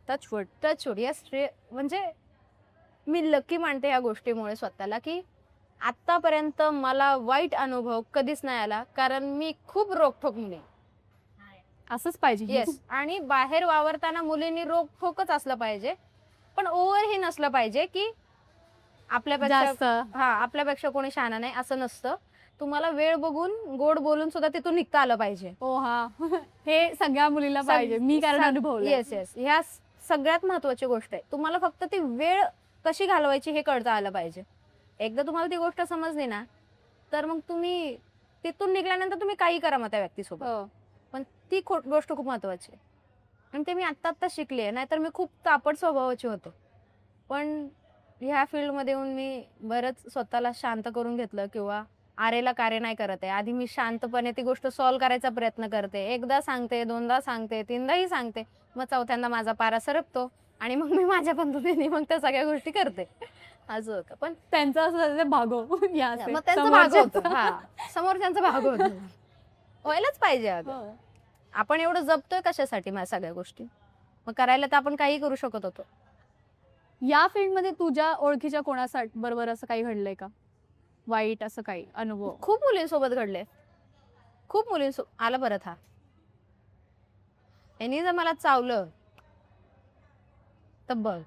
Touch wood yes. म्हणजे मी लकी मानते या गोष्टीमुळे स्वतःला, की आत्तापर्यंत मला वाईट अनुभव कधीच नाही आला, कारण मी खूप रोखठोक मुली. असंच पाहिजे. येस. आणि बाहेर वावरताना मुलींनी रोखठोकच असलं पाहिजे, पण ओव्हर हे नसलं पाहिजे की आपल्यापेक्षा जास्त. आपल्यापेक्षा कोणी शहाणा नाही असं नसतं. तुम्हाला वेळ बघून गोड बोलून सुद्धा तिथून निघता आलं पाहिजे. ओ हा. हे सगळ्या मुलीला पाहिजे, मी कारण अनुभवलं. येस. ह्या सगळ्यात महत्वाची गोष्ट आहे. तुम्हाला फक्त ती वेळ कशी घालवायची हे कळता आलं पाहिजे. एकदा तुम्हाला ती गोष्ट समजली ना, तर मग तुम्ही तिथून निघाल्यानंतर तुम्ही काही करा मग त्या व्यक्तीसोबत, पण ती गोष्ट खूप महत्वाची आहे. आणि ते मी आत्ता शिकली आहे, नाहीतर मी खूप तापट स्वभावाची होतो. पण ह्या फील्डमध्ये येऊन मी बरंच स्वतःला शांत करून घेतलं, किंवा आरेला कार्य नाही करत आहे. आधी मी शांतपणे ती गोष्ट सॉल्व्ह करायचा प्रयत्न करते. एकदा सांगते, 2दा सांगते, 3दाही सांगते, मग 4थ्यांदा माझा पारा सरकतो आणि मग मी माझ्या पद्धतीने मग त्या सगळ्या गोष्टी करते. असं होतं. पण त्यांचं असं भागव या मग त्यांचा भाग होतो, समोरच्यांचा भाग होतो. व्हायलाच पाहिजे. अगं आपण एवढं जपतोय कशासाठी माझ्या सगळ्या गोष्टी, मग करायला तर आपण काही करू शकत होतो. या फील्डमध्ये तुझ्या ओळखीच्या कोणासाठी बरोबर असं काही घडलंय का, वाईट असं काही अनुभव? खूप मुलींसोबत घडले, खूप मुलींसोबत. आला परत हा, यांनी जर मला चावलं तर बघ.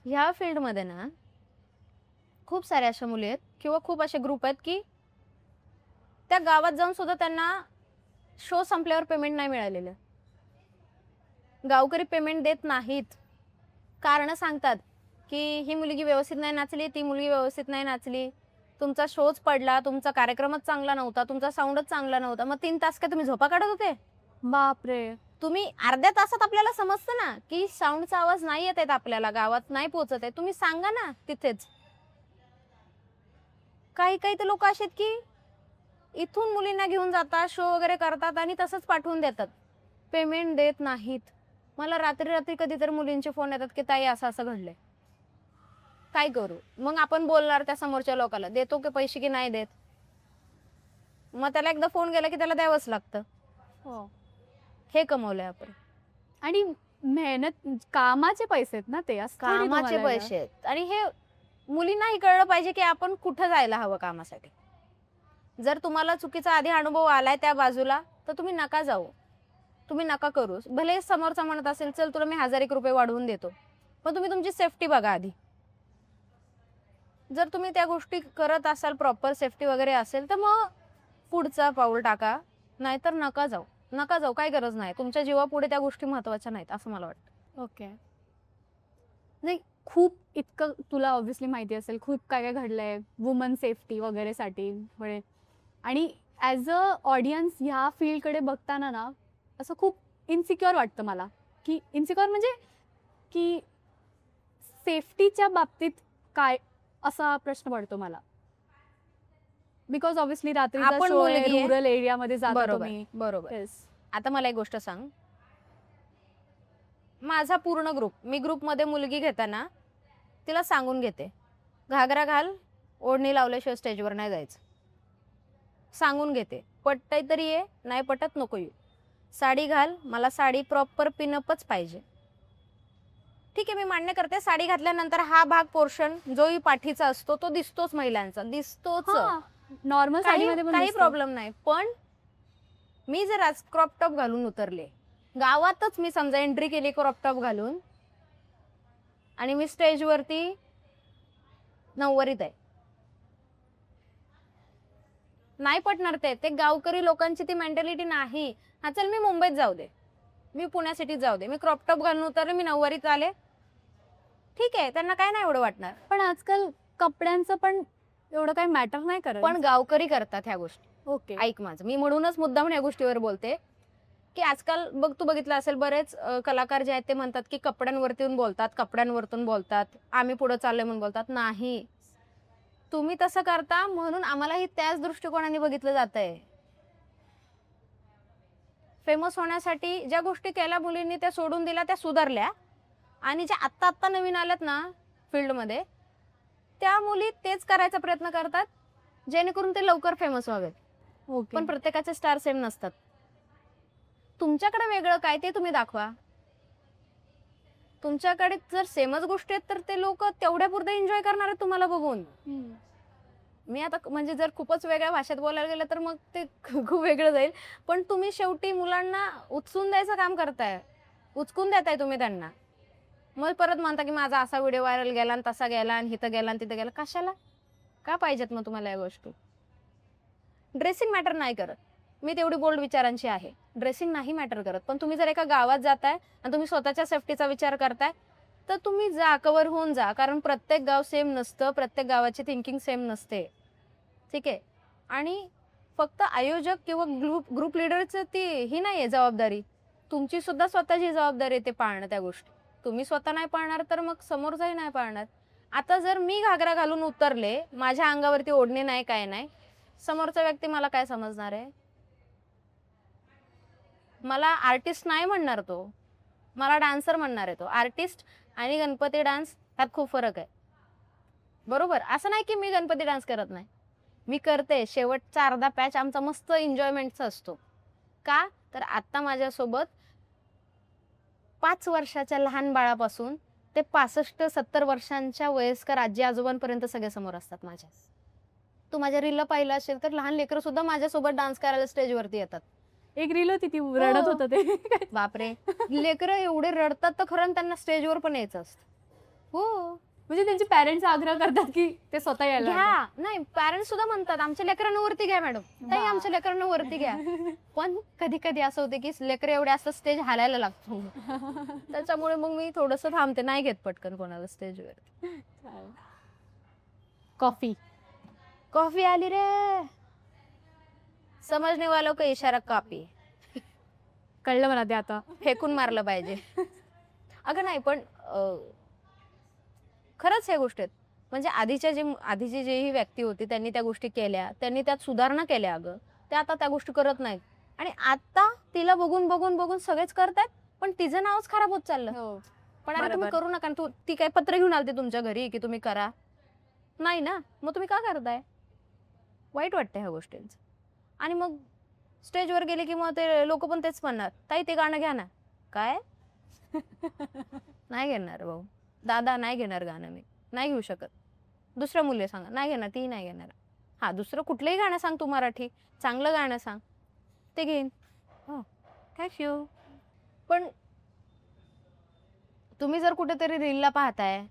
ह्या फील्डमध्ये ना खूप साऱ्या अशा मुली आहेत किंवा खूप असे ग्रुप आहेत की त्या गावात जाऊन सुद्धा त्यांना शो संपल्यावर पेमेंट नाही मिळालेलं. गावकरी पेमेंट देत नाहीत. कारण सांगतात की ही मुलगी व्यवस्थित नाही नाचली, ती मुलगी व्यवस्थित नाही नाचली, तुमचा शोच पडला, तुमचा कार्यक्रमच चांगला नव्हता, तुमचा साऊंडच चांगला नव्हता. मग 3 तास काय तुम्ही झोपा काढत होते? बापरे. तुम्ही अर्ध्या तासात आपल्याला समजतं ना की साऊंडचा आवाज नाही येत आहे, आपल्याला गावात नाही पोहोचत आहे, तुम्ही सांगा ना तिथेच. काही तर लोक असे आहेत की इथून मुलींना घेऊन जातात, शो वगैरे करतात आणि तसंच पाठवून देतात, पेमेंट देत नाहीत. मला रात्री कधीतरी मुलींचे फोन येतात की ताई असं असं घडलंय, काय करू? मग आपण बोलणार त्या समोरच्या लोकांना, देतो की पैसे की नाही देत. मग त्याला एकदा फोन गेला की त्याला द्यावंच लागतं. हो. हे कमवलंय आपण. आणि मेहनत कामाचे पैसे आहेत ना ते, असं थोडी कामाचे तुम्हाला पैसे आहेत. आणि हे मुलींनाही कळलं पाहिजे की आपण कुठं जायला हवं कामासाठी. जर तुम्हाला चुकीचा आधी अनुभव आलाय त्या बाजूला, तर तुम्ही नका जाऊ, तुम्ही नका करू. भले समोरचा म्हणत असेल चल तुला मी 1000 रुपये वाढवून देतो, पण तुम्ही तुमची सेफ्टी बघा आधी. जर तुम्ही त्या गोष्टी करत असाल, प्रॉपर सेफ्टी वगैरे असेल, तर मग पुढचा पाऊल टाका, नाहीतर नका जाऊ, काही गरज नाही. तुमच्या जीवापुढे त्या गोष्टी महत्वाच्या नाहीत असं मला वाटतं. ओके. नाही, खूप इतकं तुला ऑब्व्हियसली माहिती असेल, खूप काय काय घडलंय वुमन सेफ्टी वगैरेसाठी म्हणजे. आणि ॲज अ ऑडियन्स ह्या फील्डकडे बघताना ना असं खूप इन्सिक्युअर वाटतं मला, की इन्सिक्युअर म्हणजे की सेफ्टीच्या बाबतीत काय, असा प्रश्न पडतो मला. बिकॉज ऑब्व्हियसली रात्रीचा आपण शो आहे, मुलगी आहे. रुरल एरियामध्ये जाता बरोबर तुम्ही. बरोबर. येस. आता मला एक गोष्ट सांग, माझा पूर्ण ग्रुप, मी ग्रुपमध्ये मुलगी घेताना तिला सांगून घेते, घागरा घाल, ओढणी लावल्याशिवाय स्टेजवर नाही जायचं. सांगून घेते, पटतंय तरी ये, नाही पटत नको येऊ. साडी घाल, मला साडी प्रॉपर पिनअपच पाहिजे. ठीक आहे, मी मान्य करते, साडी घातल्यानंतर हा भाग पोर्शन जोही पाठीचा असतो तो दिसतोच, महिलांचा दिसतोच, नॉर्मल साडीमध्ये पण काही दिसतं. प्रॉब्लेम नाही. पण मी जर आज क्रॉप टॉप घालून उतरले गावातच, मी समजा एंट्री केली क्रॉप टॉप घालून आणि मी स्टेजवरती नऊवारीत आहे, नाही पटणार. ते गावकरी लोकांची ती मेंटॅलिटी नाही. हा चल, मी मुंबईत जाऊ दे, मी पुण्या सिटीत जाऊ दे, मी क्रॉप टॉप घालून उतरले, मी नऊवारीत आले, ठीक आहे, त्यांना काय नाही एवढं वाटणार. पण आजकाल कपड्यांचं पण एवढं काही मॅटर नाही करत. पण गावकरी करतात ह्या गोष्टी. ओके. ऐक माझं, मी म्हणूनच मुद्दाम या गोष्टीवर बोलते, की आजकाल बघ, तू बघितलं असेल, बरेच कलाकार जे आहेत ते म्हणतात की कपड्यांवरतून बोलतात, कपड्यांवरतून बोलतात, आम्ही पुढे चाललोय म्हणून बोलतात. नाही, तुम्ही तसं करता म्हणून आम्हालाही त्याच दृष्टिकोनाने बघितलं जातंय. फेमस होण्यासाठी ज्या गोष्टी केल्या मुलींनी त्या सोडून दिल्या, त्या सुधारल्या. आणि ज्या आत्ता आत्ता नवीन आल्यात ना फील्डमध्ये, त्या मुली तेच करायचा प्रयत्न करतात जेणेकरून ते लवकर फेमस व्हावेत. ओके. पण प्रत्येकाचे स्टार सेम नसतात. तुमच्याकडे वेगळं काय ते तुम्ही दाखवा. तुमच्याकडे जर सेमच गोष्टी आहेत तर ते लोक तेवढ्यापुरते एन्जॉय करणार आहेत तुम्हाला बघून. मी आता म्हणजे जर खूपच वेगळ्या भाषेत बोलायला गेलं तर मग ते खूप वेगळं जाईल. पण तुम्ही शेवटी मुलांना उचलून द्यायचं काम करताय, उचकून देताय तुम्ही त्यांना. मग परत म्हणता की माझा असा व्हिडिओ व्हायरल गेला आणि तसा गेला आणि इथं गेला आणि तिथं गेला. कशाला, का पाहिजेत मग तुम्हाला या गोष्टी? ड्रेसिंग मॅटर नाही करत, मी तेवढी बोल्ड विचारांची आहे. ड्रेसिंग नाही मॅटर करत. पण तुम्ही जर एका गावात जाताय आणि तुम्ही स्वतःच्या सेफ्टीचा विचार करताय तर तुम्ही जा, कव्हर होऊन जा. कारण प्रत्येक गाव सेम नसतं, प्रत्येक गावाची थिंकिंग सेम नसते, ठीक आहे. आणि फक्त आयोजक किंवा ग्रुप लिडरचं ती ही नाही आहे जबाबदारी, तुमची सुद्धा स्वतःची जबाबदारी आहे ते पाळणं. त्या गोष्टी तुम्ही स्वतः नाही पाळणार तर मग समोरचाही नाही पाळणार. आता जर मी घागरा घालून उतरले, माझ्या अंगावरती ओढणी नाही, काय नाही, समोरचा व्यक्ती मला काय समजणार आहे? मला आर्टिस्ट नाही म्हणणार, तो मला डान्सर म्हणणार आहे. तो आर्टिस्ट आणि गणपती डान्स त्यात खूप फरक आहे, बरोबर? असं नाही की मी गणपती डान्स करत नाही, मी करते. शेवटचा अर्धा पॅच आमचा मस्त एन्जॉयमेंटचा असतो. का तर आता माझ्यासोबत 5 वर्षाच्या लहान बाळापासून ते 65-70 वर्षांच्या वयस्कर आजी आजोबांपर्यंत सगळे समोर असतात माझ्या. तू माझ्या रीलला पाहिलं असेल तर लहान लेकरं सुद्धा माझ्यासोबत डान्स करायला स्टेजवरती येतात. एक रील होती ती रडत होतं ते. बापरे, लेकरं एवढे रडतात तर खरं त्यांना स्टेजवर पण यायचं असतं. हो, म्हणजे त्यांचे पॅरेंट्स आग्रह करतात की ते स्वतः यायला. घ्या. नाही, पॅरेंट्स सुद्धा म्हणतात आमच्या लेकरांना वरती घ्या मॅडम, ताई आमच्या लेकरांना वरती घ्या. पण कधी कधी असं होते की लेकर एवढे असं स्टेज हालायला लागतो, त्याच्यामुळे मग मी थोडस थांबते, नाही घेत पटकन कोणाला स्टेजवर. कॉफी कॉफी आली रे, समजने वालों को इशारा कॉफी. कळलं मला ते आता. फेकून मारलं पाहिजे. अगं नाही, पण खरंच ह्या गोष्टी आहेत. म्हणजे आधीची जी ही व्यक्ती होती त्यांनी त्या गोष्टी केल्या, त्यांनी त्यात सुधारणा केल्या. अगं ते आता त्या गोष्टी करत नाहीत. आणि आता तिला बघून बघून बघून सगळेच करतायत, पण तिचं नावच खराब होत चाललं. पण अरे तुम्ही करू नका. ती काय पत्र घेऊन आलते तुमच्या घरी की तुम्ही करा? नाही ना, मग तुम्ही का करताय? वाईट वाटतं ह्या गोष्टींचं. आणि मग स्टेजवर गेले की मग ते लोक पण तेच म्हणणार, ताई ते गाणं घ्या ना. काय? नाही घेणार भाऊ, दादा नाही घेणार गाणं, मी नाही घेऊ शकत. दुसऱ्या मुली सांगा, नाही घेणार, ती नाही घेणार. हा, दुसरं कुठलंही गाणं सांग तू, मराठी चांगलं गाणं सांग, ते घेईन. हो, थँक्यू. पण तुम्ही जर कुठेतरी रीलला पाहताय,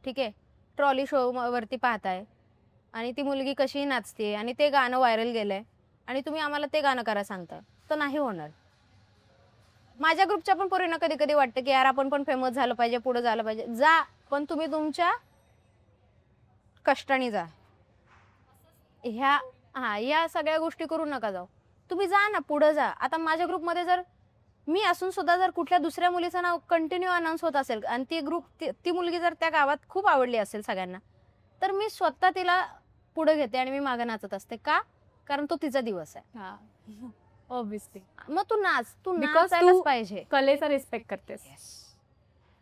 ठीक आहे, ट्रॉली शो वरती पाहताय आणि ती मुलगी कशी नाचते आणि ते गाणं व्हायरल गेलंय आणि तुम्ही आम्हाला ते गाणं करा सांगता, तर नाही होणार. माझ्या ग्रुपच्या पण पोरींना कधी कधी वाटतं की यार आपण पण फेमस झालं पाहिजे, पुढे झालं पाहिजे. जा, पण तुम्ही तुमच्या कष्टाने जा. या सगळ्या गोष्टी करू नका जाऊ. तुम्ही जा ना, पुढे जा. आता माझ्या ग्रुपमध्ये जर मी असून सुद्धा जर कुठल्या दुसऱ्या मुलीचं नाव कंटिन्यू अनाऊन्स होत असेल आणि ती मुलगी जर त्या गावात खूप आवडली असेल सगळ्यांना, तर मी स्वतः तिला पुढे घेते आणि मी मागे नाचत असते. का? कारण तो तिचा दिवस आहे. हा ऑब्विसली मग तू Because नाचायलाच तू- पाहिजे. कलेचा रिस्पेक्ट करतेस.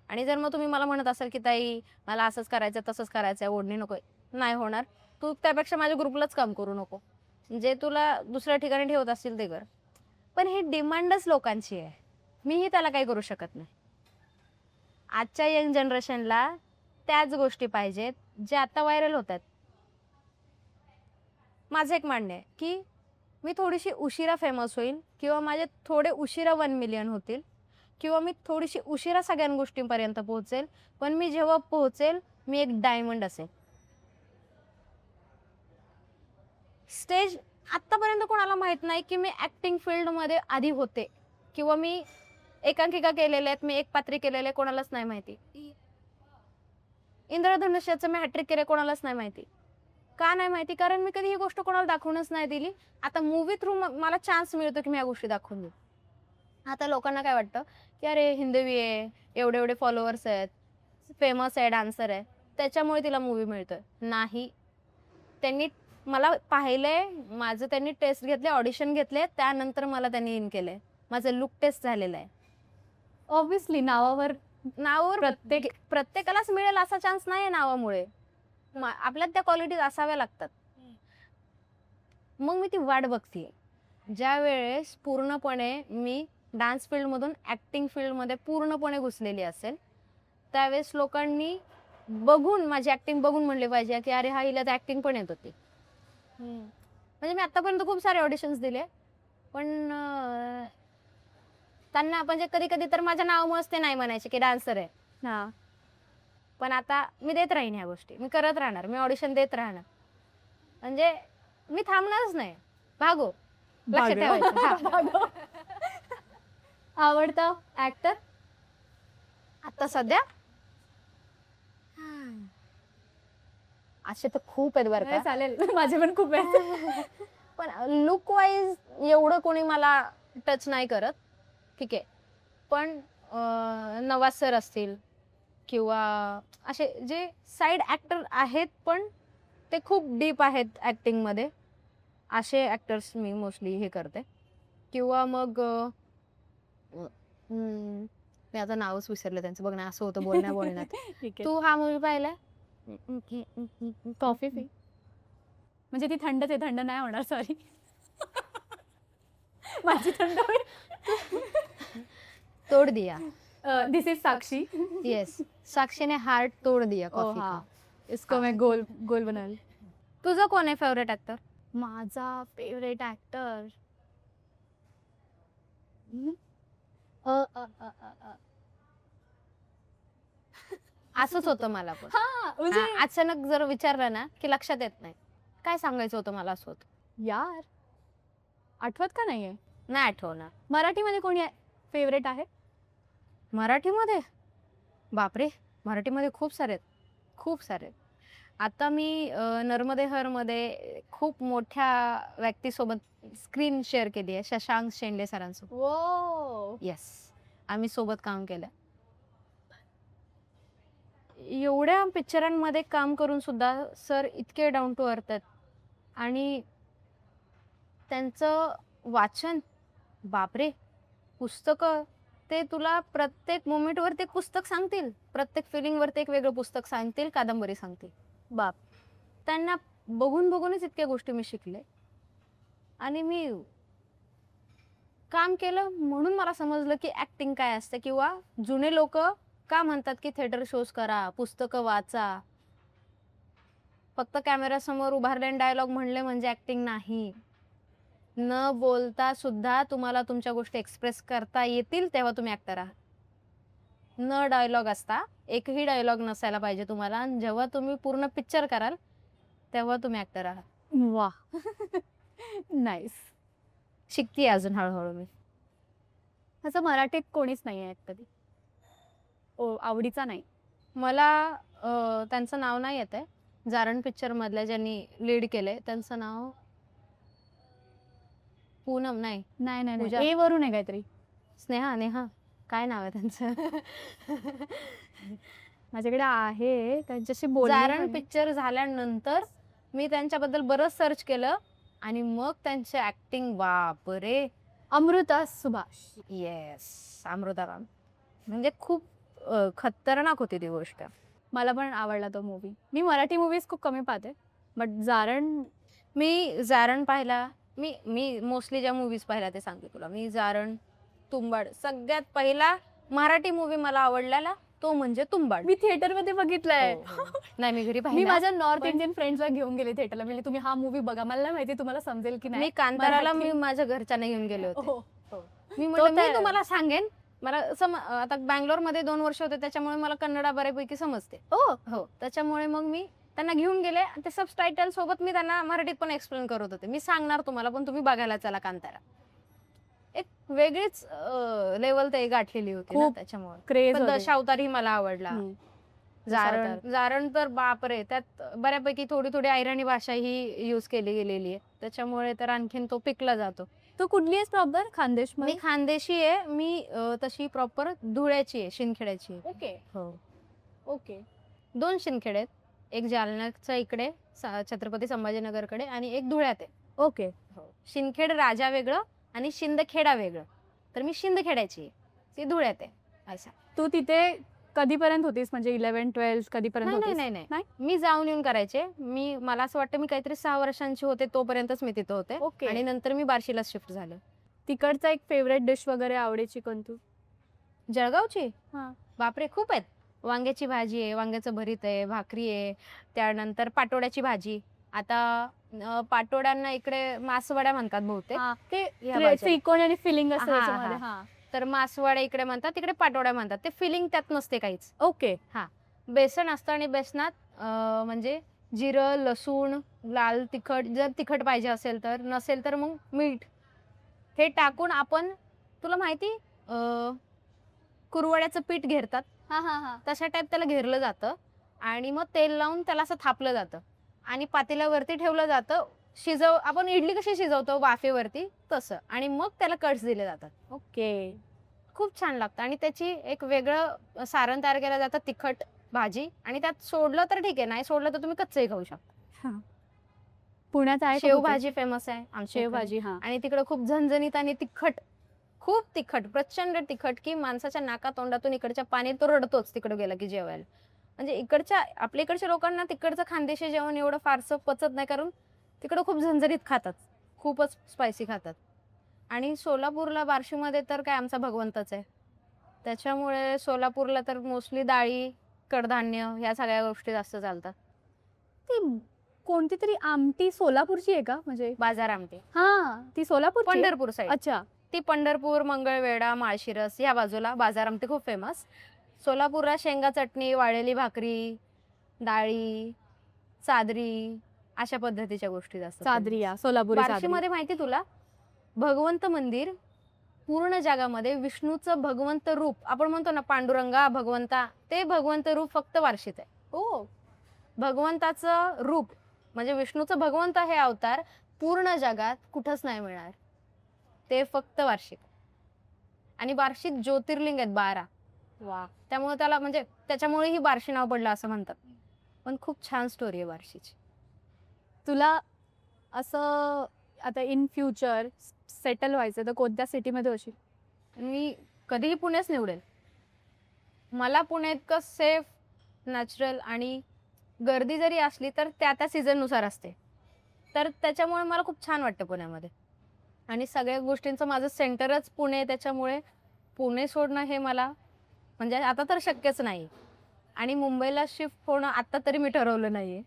आणि जर मग तुम्ही मला म्हणत असाल की ताई मला असंच करायचं तसंच करायचंय, ओढणी नकोय, नाही होणार. तू त्यापेक्षा माझ्या ग्रुपलाच काम करू नको. जे तुला दुसऱ्या ठिकाणी ठेवत असतील ते कर. पण ही डिमांडच लोकांची आहे. मीही त्याला काही करू शकत नाही. आजच्या यंग जनरेशनला त्याच गोष्टी पाहिजेत जे आता व्हायरल होतात. माझं एक म्हणणं आहे की मी थोडीशी उशिरा फेमस होईल किंवा माझे थोडे उशिरा 1 मिलियन होतील किंवा मी थोडीशी उशिरा सगळ्या गोष्टींपर्यंत पोहोचेल, पण मी जेव्हा पोहोचेल मी एक डायमंड असेल. स्टेज आतापर्यंत कोणाला माहित नाही की मी ऍक्टिंग फील्डमध्ये आधी होते किंवा मी एकांकिका केलेल्या आहेत, मी एक पात्री केलेले कोणालाच नाही माहिती. इंद्रधनुष्याचं मी हॅट्रिक केले कोणालाच नाही माहिती. का नाही माहिती? कारण मी कधी ही गोष्ट कोणाला दाखवूनच नाही दिली. आता मूवी थ्रू मला चान्स मिळतो की मी या गोष्टी दाखवून देऊ. आता लोकांना काय वाटतं की अरे हिंदवी आहे, एवढे एवढे फॉलोअर्स आहेत, फेमस आहे, डान्सर आहे, त्याच्यामुळे तिला मूवी मिळतोय. नाही, त्यांनी मला पाहिलंय, माझं त्यांनी टेस्ट घेतले, ऑडिशन घेतले, त्यानंतर मला त्यांनी इन केलंय. माझं लुक टेस्ट झालेलं आहे. ऑब्विसली नावावर प्रत्येकालाच मिळेल असा चान्स नाही आहे नावामुळे. आपल्यात त्या क्वालिटीज असाव्या लागतात. मग मी ती वाट बघतीये ज्या वेळेस पूर्णपणे मी डान्स फील्डमधून ऍक्टिंग फील्डमध्ये पूर्णपणे घुसलेली असेल, त्यावेळेस लोकांनी बघून माझी ऍक्टिंग बघून म्हणले पाहिजे की अरे हा हिला तर ऍक्टिंग पण येत होती. म्हणजे मी आतापर्यंत खूप सारे ऑडिशन्स दिले, पण त्यांना म्हणजे कधी कधी तर माझ्या नावामुळेच ते नाही म्हणायचे की डान्सर आहे. हा पण आता मी देत राहीन ह्या गोष्टी, मी करत राहणार, मी ऑडिशन देत राहणार. म्हणजे मी थांबणारच नाही. भागो, लक्षात ठेवायचं. हा. आवडता ऍक्टर? आता सध्या असे तर खूप आहेत बरं का. चालेल, माझे पण खूप आहेत. पण लुक वाईज एवढं कोणी मला टच नाही करत, ठीक आहे. पण नवाज सर असतील किंवा असे जे साईड ऍक्टर आहेत पण ते खूप डीप आहेत ऍक्टिंगमध्ये, असे ऍक्टर्स मी मोस्टली हे करते. किंवा मग मी आता नावच विसरले त्यांचं, बघ ना असं होतं बोलण्यात. ठीक आहे. तू हा मूवी पाहिलाय? Coffee P. म्हणजे ती थंडच आहे, थंड नाही होणार, सॉरी. माझी थंड होईल. तोड दिया. दिस इज साक्षी. येस, साक्षीने हार्ट तोड दिया ओ कॉफी हा, का. इसको मैं गोल गोल बनाल. तुझं कोण आहे फेवरेट ऍक्टर? माझा फेवरेट ऍक्टर असंच होतं मला पण. म्हणजे अचानक जर विचारलं ना की लक्षात येत नाही काय सांगायचं होतं मला, असं होतं. यार आठवत का नाहीये? नाही आठवणार. मराठीमध्ये कोणी फेवरेट आहे? मराठीमध्ये बापरे, मराठीमध्ये खूप सारे आहेत, खूप सारे. आता मी नर्मदे हरमध्ये खूप मोठ्या व्यक्तीसोबत स्क्रीन शेअर केली आहे, शशांक शेंडे सरांसोबत. वो येस, आम्ही सोबत काम केलं. एवढ्या पिक्चरांमध्ये काम करून सुद्धा सर इतके डाऊन टू अर्थ आहेत. आणि त्यांचं वाचन, बापरे, पुस्तकं, ते तुला प्रत्येक मोमेंटवरती एक पुस्तक सांगतील, प्रत्येक फिलिंगवरती एक वेगळं पुस्तक सांगतील, कादंबरी सांगतील. बाप, त्यांना बघून बघूनच इतक्या गोष्टी मी शिकले. आणि मी काम केलं म्हणून मला समजलं की ऍक्टिंग काय असते. किंवा जुने लोक का म्हणतात की थिएटर शोज करा, पुस्तकं वाचा. फक्त कॅमेऱ्यासमोर उभारले आणि डायलॉग म्हणले म्हणजे ऍक्टिंग नाही. न बोलता सुद्धा तुम्हाला तुमच्या गोष्टी एक्सप्रेस करता येतील तेव्हा तुम्ही ऍक्टर आहात. न डायलॉग असता एकही डायलॉग नसायला पाहिजे तुम्हाला, आणि जेव्हा तुम्ही पूर्ण पिक्चर कराल तेव्हा तुम्ही ऍक्टर आहात. वा. नाईस. शिकते अजून हळूहळू मी. असं मराठीत कोणीच नाही आहे कधी आवडीचा नाही? मला त्यांचं नाव नाही येत आहे. जारण पिक्चर मधल्या ज्यांनी लीड केलंय त्यांचं नाव पूनम नाही, नाही नाही पूजा. ए वरून आहे काहीतरी. स्नेहा नेहा काय नाव आहे त्यांचं? माझ्याकडे आहे त्यांच्याशी जारण बोलणे. पिक्चर झाल्यानंतर मी त्यांच्याबद्दल बरंच सर्च केलं आणि मग त्यांचे ऍक्टिंग बापरे. अमृता सुभाष. येस, अमृता राम म्हणजे खूप खतरनाक होती ती गोष्ट. मला पण आवडला तो मूवी. मी मराठी मूवीज खूप कमी पाहते बट जारण मी जारण पाहिला. मी मोस्टली ज्या मूवीज पाहिल्या ते सांगते तुला. मी जारण, तुंबाड, सगळ्यात पहिला मराठी मूवी मला आवडलेला तो म्हणजे तुंबाड. मी थिएटर मध्ये बघितलाय. हो. नाही मी घरी मी पाहिला. माझ्या नॉर्थ पण- इंडियन फ्रेंड्सला घेऊन गेले थिएटरला. म्हणजे तुम्ही हा मूवी बघा, मला नाही माहिती तुम्हाला समजेल की नाही. मी कांताराला मराठी- मी माझ्या घरच्यांना घेऊन गेले होते. हो. मी म्हटलं मी तर- तुम्हाला सांगेन. मला आता बँगलोर मध्ये 2 वर्ष होते त्याच्यामुळे मला कन्नडा बऱ्यापैकी समजते. हो त्याच्यामुळे मग मी त्यांना घेऊन गेले आणि ते सबटायटल सोबत मी त्यांना मराठीत पण एक्सप्लेन करत होते. मी सांगणार तुम्हाला पण तुम्ही बघायला चला कांतारा. एक वेगळीच लेवल ते गाठलेली होती ना खूप त्याच्यामुळे. क्रेज पण होते. दशावतारही मला आवडला. दशावतार. जारण तर बापरे त्यात बऱ्यापैकी थोडी थोडी ऐराणी भाषा ही यूज केली गेलेली आहे त्याच्यामुळे तर आणखीन तो पिकला जातो. तू कुठली आहेस प्रॉपर? खानदेश मी खानदेशी आहे. मी तशी प्रॉपर धुळ्याची आहे, शिंदखेड्याची आहे. ओके हो, ओके 2 शिंदखेडे आहेत. एक जालन्याच्या इकडे छत्रपती संभाजीनगरकडे आणि एक धुळ्यात आहे. ओके. शिंदखेड राजा वेगळं आणि शिंदखेडा वेगळं. तर मी शिंदखेड्याची आहे, ती धुळ्यात आहे असं. तू तिथे कधीपर्यंत होतीस? म्हणजे 11-12 कधीपर्यंत नाही होतीस? नाही नाही नाही? मी जाऊन येऊन करायचे. मला असं वाटतं मी काहीतरी 6 वर्षांची होते तोपर्यंतच मी तिथं होते ओके. आणि नंतर मी बार्शीला शिफ्ट झाले. तिकडचा एक फेवरेट डिश वगैरे आवडीची कोणती? जळगावची हा. बापरे खूप आहेत. वांग्याची भाजी आहे, वांग्याचं भरीत आहे, भाकरी आहे, त्यानंतर पाटोड्याची भाजी. आता पाटोड्यांना इकडे मासवड्या म्हणतात बहुतेक. हा, ते या भाज्या. त्रिकोणी आणि फिलिंग असतं हा, त्याच्यामध्ये. हा. हा. तर मासवड्या इकडे म्हणतात, तिकडे पाटोड्या म्हणतात. ते फिलिंग त्यात नसते काहीच. ओके. बेसन असतं आणि बेसनात म्हणजे जिरं, लसूण, लाल तिखट, जर तिखट पाहिजे असेल तर, नसेल तर मग मीठ हे टाकून आपण, तुला माहिती कुरवड्याचं पीठ घेरतात हा हा हा. तशा टाईप त्याला घेरलं जातं आणि मग तेल लावून त्याला असं थापलं जातं आणि पातेल्यावरती ठेवलं जातं. आपण इडली कशी शिजवतो वाफेवरती तसं, आणि मग त्याला कट्स दिले जातात. ओके. खूप छान लागतं आणि त्याची एक वेगळं सारण तयार केलं जातं, तिखट भाजी. आणि त्यात सोडलं तर ठीक आहे, नाही सोडलं तर तुम्ही कच्चंही खाऊ शकता. पुण्यात आहे का कुठे? शेवभाजी फेमस आहे आमच्या इकडे. शेवभाजी. हा. आणि तिकडे खूप झणझणीत आणि तिखट, खूप तिखट, प्रचंड तिखट की माणसाच्या नाका तोंडातून इकडच्या पाणी तो रडतोच तिकडे गेला की जेवायला. म्हणजे आपल्या इकडच्या लोकांना तिकडचं खानदेशी जेवण एवढं फारसं पचत नाही, कारण तिकडं खूप झणझणीत खातात, खूपच स्पायसी खातात. आणि सोलापूरला, बार्शीमध्ये तर काय आमचा भगवंतच आहे. त्याच्यामुळे सोलापूरला तर मोस्टली डाळी, कडधान्य ह्या सगळ्या गोष्टी जास्त चालतात. ती कोणती तरी आमटी सोलापूरची आहे का? म्हणजे बाजार आमटी हा, ती सोलापूर पंढरपूर साईड. अच्छा. ती पंढरपूर, मंगळवेढा, माळशिरस या बाजूला बाजार आमटी खूप फेमस. सोलापूरला शेंगा चटणी, वाळलेली भाकरी, डाळी, चादरी अशा पद्धतीच्या गोष्टी जास्त चादरी या सोलापुरी चादरी. बार्शीमध्ये माहिती तुला, भगवंत मंदिर पूर्ण जगामध्ये विष्णूचं भगवंत रूप, आपण म्हणतो ना पांडुरंगा भगवंता, ते भगवंत रूप फक्त बार्शीत आहे. ओ. भगवंताचं रूप म्हणजे विष्णूचं भगवंत हे अवतार पूर्ण जगात कुठंच नाही मिळणार, ते फक्त बार्शीत. आणि बार्शीत ज्योतिर्लिंग आहेत 12. वा. त्यामुळे त्याला म्हणजे त्याच्यामुळे ही बार्शी नाव पडलं असं म्हणतात. पण खूप छान स्टोरी आहे बार्शीची. तुला असं आता इन फ्युचर सेटल व्हायचं तर कोणत्या सिटीमध्ये होशील? मी कधीही पुणेच निवडेल. मला पुणे इतकं सेफ, नॅचरल आणि गर्दी जरी असली तर त्या सीझननुसार असते, तर त्याच्यामुळे मला खूप छान वाटतं पुण्यामध्ये. आणि सगळ्या गोष्टींचं माझं सेंटरच पुणे, त्याच्यामुळे पुणे सोडणं हे मला म्हणजे आता तर शक्यच नाही. आणि मुंबईला शिफ्ट होणं आत्ता तरी मी ठरवलं नाही आहे,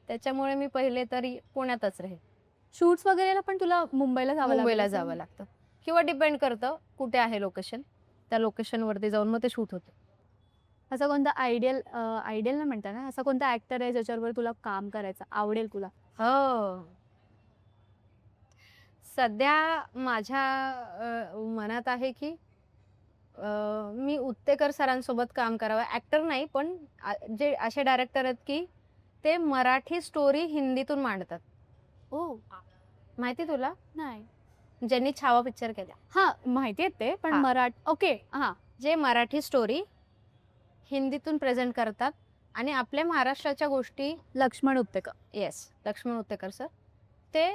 त्याच्यामुळे मी पहिले तरी पुण्यातच राहील. शूट्स वगैरेला पण तुला मुंबईला मुंबईला लागेल जावं लागतं किंवा डिपेंड करतं कुठे आहे लोकेशन, त्या लोकेशनवरती जाऊन मग ते शूट होतं. असं कोणता आयडियल नाही म्हणता ना, असा कोणता ऍक्टर आहे ज्याच्यावर तुला काम करायचं आवडेल तुला? हो, सध्या माझ्या मनात आहे की मी उत्तेकर सरांसोबत काम करावं. ॲक्टर नाही, पण जे असे डायरेक्टर आहेत की ते मराठी स्टोरी हिंदीतून मांडतात. ओ माहिती तुला? नाही. ज्यांनी छावा पिक्चर केला. हा माहिती आहे ते, पण हा. ओके हा. जे मराठी स्टोरी हिंदीतून प्रेझेंट करतात आणि आपल्या महाराष्ट्राच्या गोष्टी. लक्ष्मण उत्तेकर. Yes, Laxman Uttekar sir. ते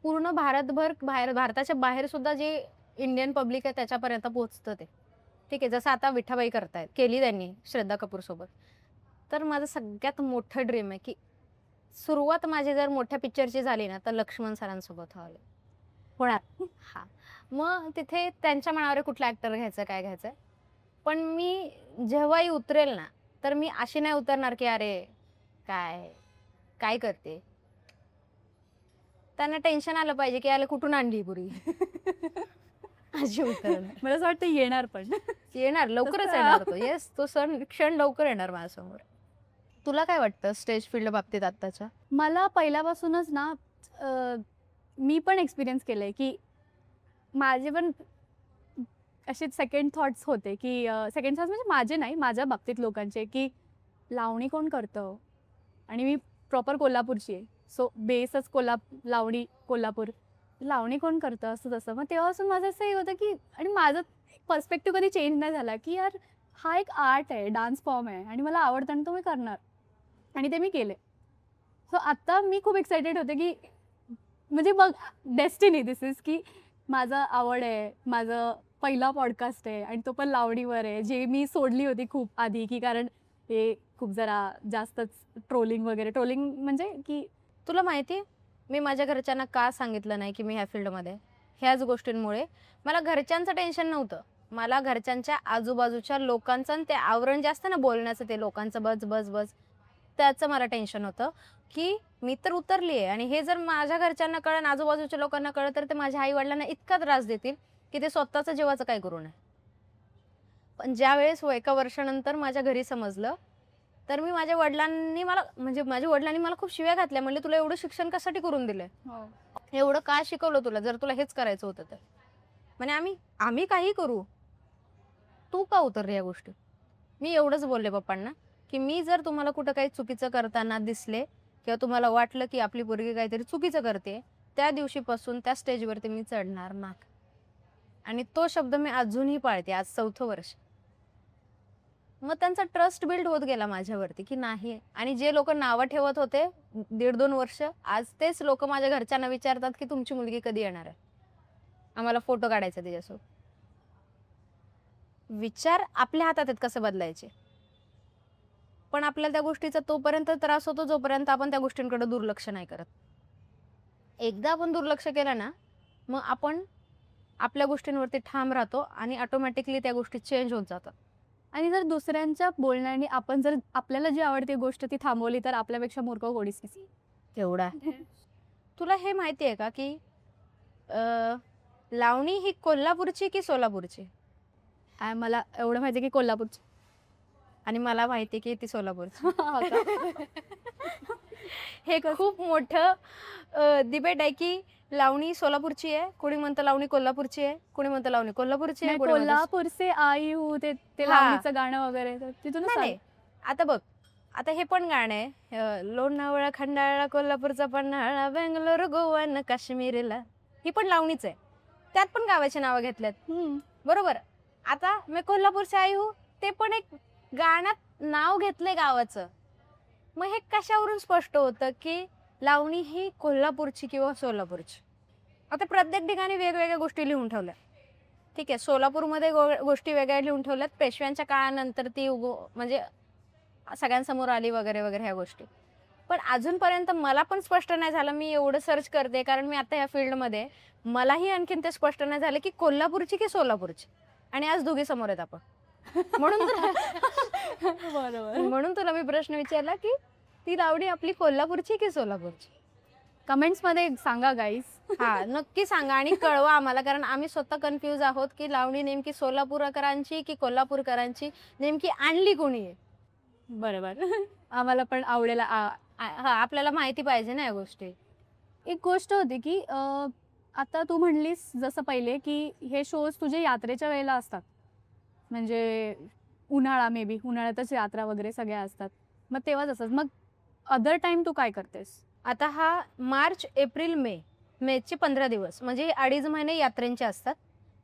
पूर्ण भारतभर भारताच्या बाहेर सुद्धा जे इंडियन पब्लिक आहे त्याच्यापर्यंत पोहोचतं ते. ठीक आहे, जसं आता विठाबाई करतायत, केली त्यांनी श्रद्धा कपूर सोबत. तर माझं सगळ्यात मोठं ड्रीम आहे की सुरुवात माझी जर मोठ्या पिक्चरची झाली ना तर लक्ष्मण सरांसोबत व्हावी. होणार. हा, मग तिथे त्यांच्या मनावर कुठला ऍक्टर घ्यायचं, काय घ्यायचं. पण मी जेव्हाही उतरेल ना तर मी अशी नाही उतरणार की अरे काय काय करते. त्यांना टेन्शन आलं पाहिजे की याला कुठून आणली पुरी. अशी उतरणार. मला असं वाटतं येणार पण. येणार, लवकरच तसं. येणार तो. येस, तो क्षण लवकर येणार माझ्यासमोर. तुला काय वाटतं स्टेज फील्ड बाबतीत आत्ताच्या? मला पहिल्यापासूनच ना मी पण एक्सपिरियन्स केलंय की माझे पण असे सेकंड थॉट्स होते की सेकंड थॉट्स म्हणजे माझे नाही, माझ्या बाबतीत लोकांचे, की लावणी कोण करतं. आणि मी प्रॉपर कोल्हापूरची आहे, सो बेसच लावणी कोल्हापूर. लावणी कोण करतं असं तसं. मग तेव्हापासून माझं असं हे होतं की, आणि माझं पर्स्पेक्टिव्ह कधी चेंज नाही झाला की यार हा एक आर्ट आहे, डान्स फॉर्म आहे आणि मला आवडतं आणि तो मी करणार, आणि ते मी केले. सो आत्ता मी खूप एक्सायटेड होते की म्हणजे बघ डेस्टिनी दिस इज की माझं आवड आहे, माझं पहिला पॉडकास्ट आहे आणि तो पण लावणीवर आहे, जे मी सोडली होती खूप आधी की कारण हे खूप जरा जास्तच ट्रोलिंग म्हणजे की. तुला माहिती आहे मी माझ्या घरच्यांना का सांगितलं नाही की मी ह्या फील्डमध्ये? ह्याच गोष्टींमुळे. मला घरच्यांचं टेन्शन नव्हतं, मला घरच्यांच्या आजूबाजूच्या लोकांचं आणि ते आवरण जे असतं ना बोलण्याचं, ते लोकांचं बज बज बज, त्याचं मला टेन्शन होतं की मी तर उतरली आहे आणि हे जर माझ्या घरच्यांना कळलं, आजूबाजूच्या लोकांना कळलं तर ते माझ्या आईवडिलांना इतका त्रास देतील की ते स्वतःचं जीवाचं काय करू नये. पण ज्या वेळेस एका वर्षानंतर माझ्या घरी समजलं तर मी माझ्या वडिलांनी मला खूप शिव्या घातल्या. म्हणले तुला एवढं शिक्षण कशासाठी करून दिलंय, एवढं का शिकवलं तुला, जर तुला हेच करायचं होतं तर. म्हणजे आम्ही काही करू, तू का उतरली या गोष्टी. मी एवढंच बोलले पप्पांना की मी जर तुम्हाला कुठं काही चुकीचं करताना दिसले किंवा तुम्हाला वाटलं की आपली पोरगी काहीतरी चुकीचं करते, त्या दिवशीपासून त्या स्टेजवरती मी चढणार नाही. आणि तो शब्द मी अजूनही पाळते, आज 4थं वर्ष. मग त्यांचा ट्रस्ट बिल्ड होत गेला माझ्यावरती की नाही. आणि जे लोक नावं ठेवत होते 1.5-2 वर्ष, आज तेच लोक माझ्या घरच्यांना विचारतात की तुमची मुलगी कधी येणार आहे, आम्हाला फोटो काढायचा त्याच्यासोबत. विचार आपल्या हातात आहेत कसं बदलायचे, पण आपल्याला त्या गोष्टीचा तोपर्यंत त्रास होतो जोपर्यंत आपण त्या गोष्टींकडे दुर्लक्ष नाही करत. एकदा आपण दुर्लक्ष केलं ना मग आपण आपल्या गोष्टींवरती ठाम राहतो आणि ऑटोमॅटिकली त्या गोष्टी चेंज होत जातात. आणि जर दुसऱ्यांच्या बोलण्याने आपण जर आपल्याला जी आवडती गोष्ट ती थांबवली तर आपल्यापेक्षा मूर्ख कोणीच नाही. तेवढा तुला हे माहिती आहे का की लावणी ही कोल्हापूरची की सोलापूरची? मला एवढं माहिती की कोल्हापूरची. आणि मला माहिती की ती सोलापूरची. हा का? हे खूप मोठं डिबेट आहे की लावणी सोलापूरची आहे, कोणी म्हणतं लावणी कोल्हापूरची आहे, कोणी म्हणतं लावणी कोल्हापूरची आहे, नाही, कोणी म्हणतं. कोल्हापूर से आई हूँ ते हा. लावणीचं गाणं वगैरे तर तिथूनच नाही, आलं. नाही. आता बघ, आता हे पण गाणं आहे लोणावळा खंडाळा कोल्हापूरचा पन्हाळा बेंगलोर गोवा न काश्मीरला, ही पण लावणीच आहे. त्यात पण गावाची नावं घेतल्यात, बरोबर. आता मी कोल्हापूर से आई हूँ, ते पण एक गाण्यात नाव घेतलंय गावाचं. मग हे कशावरून स्पष्ट होतं की लावणी ही कोल्हापूरची किंवा सोलापूरची? आता प्रत्येक ठिकाणी वेगवेगळ्या गोष्टी लिहून ठेवल्या. ठीक आहे, सोलापूरमध्ये गोष्टी वेगळ्या लिहून ठेवल्यात, पेशव्यांच्या काळानंतर ती म्हणजे सगळ्यांसमोर आली वगैरे वगैरे ह्या गोष्टी. पण अजूनपर्यंत मला पण स्पष्ट नाही झालं. मी एवढं सर्च करते कारण मी आता ह्या फील्डमध्ये, मलाही आणखीन ते स्पष्ट नाही झालं की कोल्हापूरची की सोलापूरची. आणि आज दोघी समोर आहेत आपण. बरोबर. म्हणून तुला मी प्रश्न विचारला की ती लावणी आपली कोल्हापूरची की सोलापूरची? कमेंट्स मध्ये सांगा गाईज. हा, नक्की सांगा आणि कळवा आम्हाला, कारण आम्ही स्वतः कन्फ्यूज आहोत की लावणी नेमकी सोलापूरकरांची की कोल्हापूरकरांची, नेमकी आणली कोणी आहे. बरोबर. आम्हाला पण आवडेल. हा, आपल्याला माहिती पाहिजे ना या गोष्टी. एक गोष्ट होती की आता तू म्हणलीस जसं पहिले की हे शोज तुझे यात्रेच्या वेळेला असतात, म्हणजे उन्हाळा मे बी उन्हाळ्यातच यात्रा वगैरे सगळ्या असतात, मग तेव्हाच असतात. मग अदर टाइम तू काय करतेस? आता हा मार्च, एप्रिल, मेचे 15 दिवस म्हणजे 2.5 महिने यात्रेंचे असतात.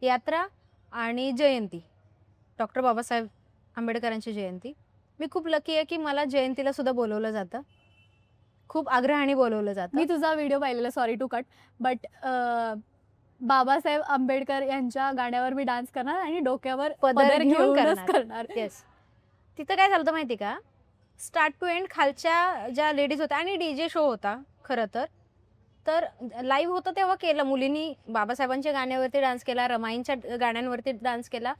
यात्रा आणि जयंती, डॉक्टर बाबासाहेब आंबेडकरांची जयंती. मी खूप लकी आहे की मला जयंतीला सुद्धा बोलवलं जातं. खूप आग्रहाने बोलवलं जातं. मी तुझा व्हिडिओ पाहिलेला, sorry to cut, but Babasaheb Ambedkar यांच्या गाण्यावर मी डान्स करणार आणि डोक्यावर पदर पदर घेऊन घेऊनच करणार. करणार. येस. तिथं काय झालं माहिती का, स्टार्ट टू एंड खालच्या ज्या लेडीज होत्या आणि डीजे शो होता खरं तर लाईव्ह होतं तेव्हा केलं मुलींनी. बाबासाहेबांच्या गाण्यावरती डान्स केला, रमाईंच्या गाण्यांवरती डान्स केला.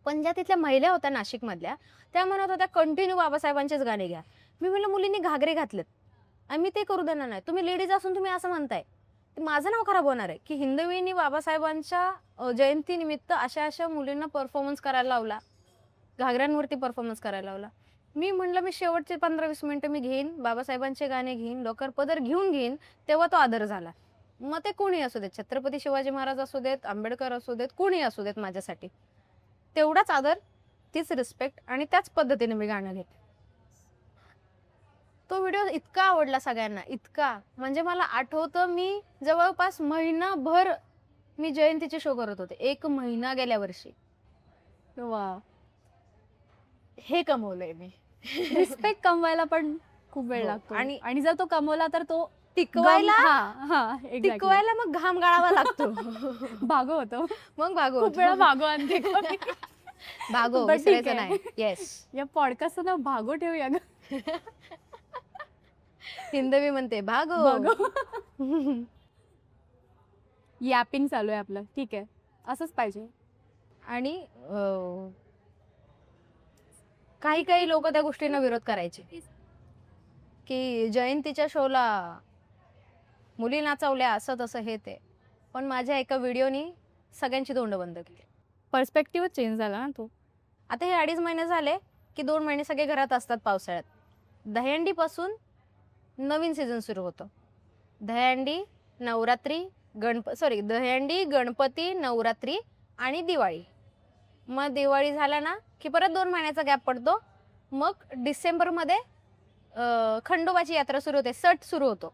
पण ज्या तिथल्या महिला होत्या नाशिकमधल्या, त्या म्हणत होत्या कंटिन्यू बाबासाहेबांचेच गाणे घ्या. मी म्हणलं मुलींनी घागरे घातलेत आणि मी ते करू देणार नाही. तुम्ही लेडीज असून तुम्ही असं म्हणताय, ते माझं नाव खराब होणार आहे की हिंदवींनी बाबासाहेबांच्या जयंतीनिमित्त अशा अशा मुलींना परफॉर्मन्स करायला लावला, घागऱ्यांवरती परफॉर्मन्स करायला लावला. मी म्हणलं मी शेवटचे 15-20 मिनिटं मी घेईन, बाबासाहेबांचे गाणे घेईन, डोक्यावर पदर घेऊन घेईन, तेव्हा तो आदर झाला. मग ते कोणी असू देत, छत्रपती शिवाजी महाराज असू देत, आंबेडकर असू देत, कोणी असू देत, माझ्यासाठी तेवढाच आदर, तीच रिस्पेक्ट आणि त्याच पद्धतीने मी गाणं घेते. तो व्हिडिओ इतका आवडला सगळ्यांना, इतका म्हणजे मला आठवतं मी जवळपास महिनाभर मी जयंतीचे शो करत होते. 1 महिना गेल्या वर्षी. वा, हे कमवलंय मी. रिस्पेक्ट कमवायला पण खूप वेळ हो. लागतो आणि जर तो कमवला तर तो टिकवायला exactly. टिकवायला मग घाम गाळावा लागतो. भागो होतो. मग भागो खूप वेळा भागो आणते भागो, But ठीक विसरायचं आहे. नाही. येस. या पॉडकास्ट ना भागो ठेवूया ग. हिंदवी म्हणते भागो. भागो. यॅपिंग चालू आहे आपलं, ठीक आहे, असंच पाहिजे. आणि काही काही लोक त्या गोष्टींना विरोध करायचे की जयंतीच्या शोला मुली नाचवल्या, असं तसं हे ते. पण माझ्या एका व्हिडिओनी सगळ्यांची तोंड बंद केली. पर्स्पेक्टिव्ह चेंज झाला ना तो. आता हे 2.5 महिने झाले की 2 महिने सगळे घरात असतात पावसाळ्यात. दहीहंडीपासून नवीन सीझन सुरू होतं. दहीहंडी, नवरात्री, दहीहंडी, गणपती, नवरात्री आणि दिवाळी. मग दिवाळी झाला ना की परत 2 महिन्याचा गॅप पडतो. मग डिसेंबरमध्ये खंडोबाची यात्रा सुरू होते, सट सुरू होतो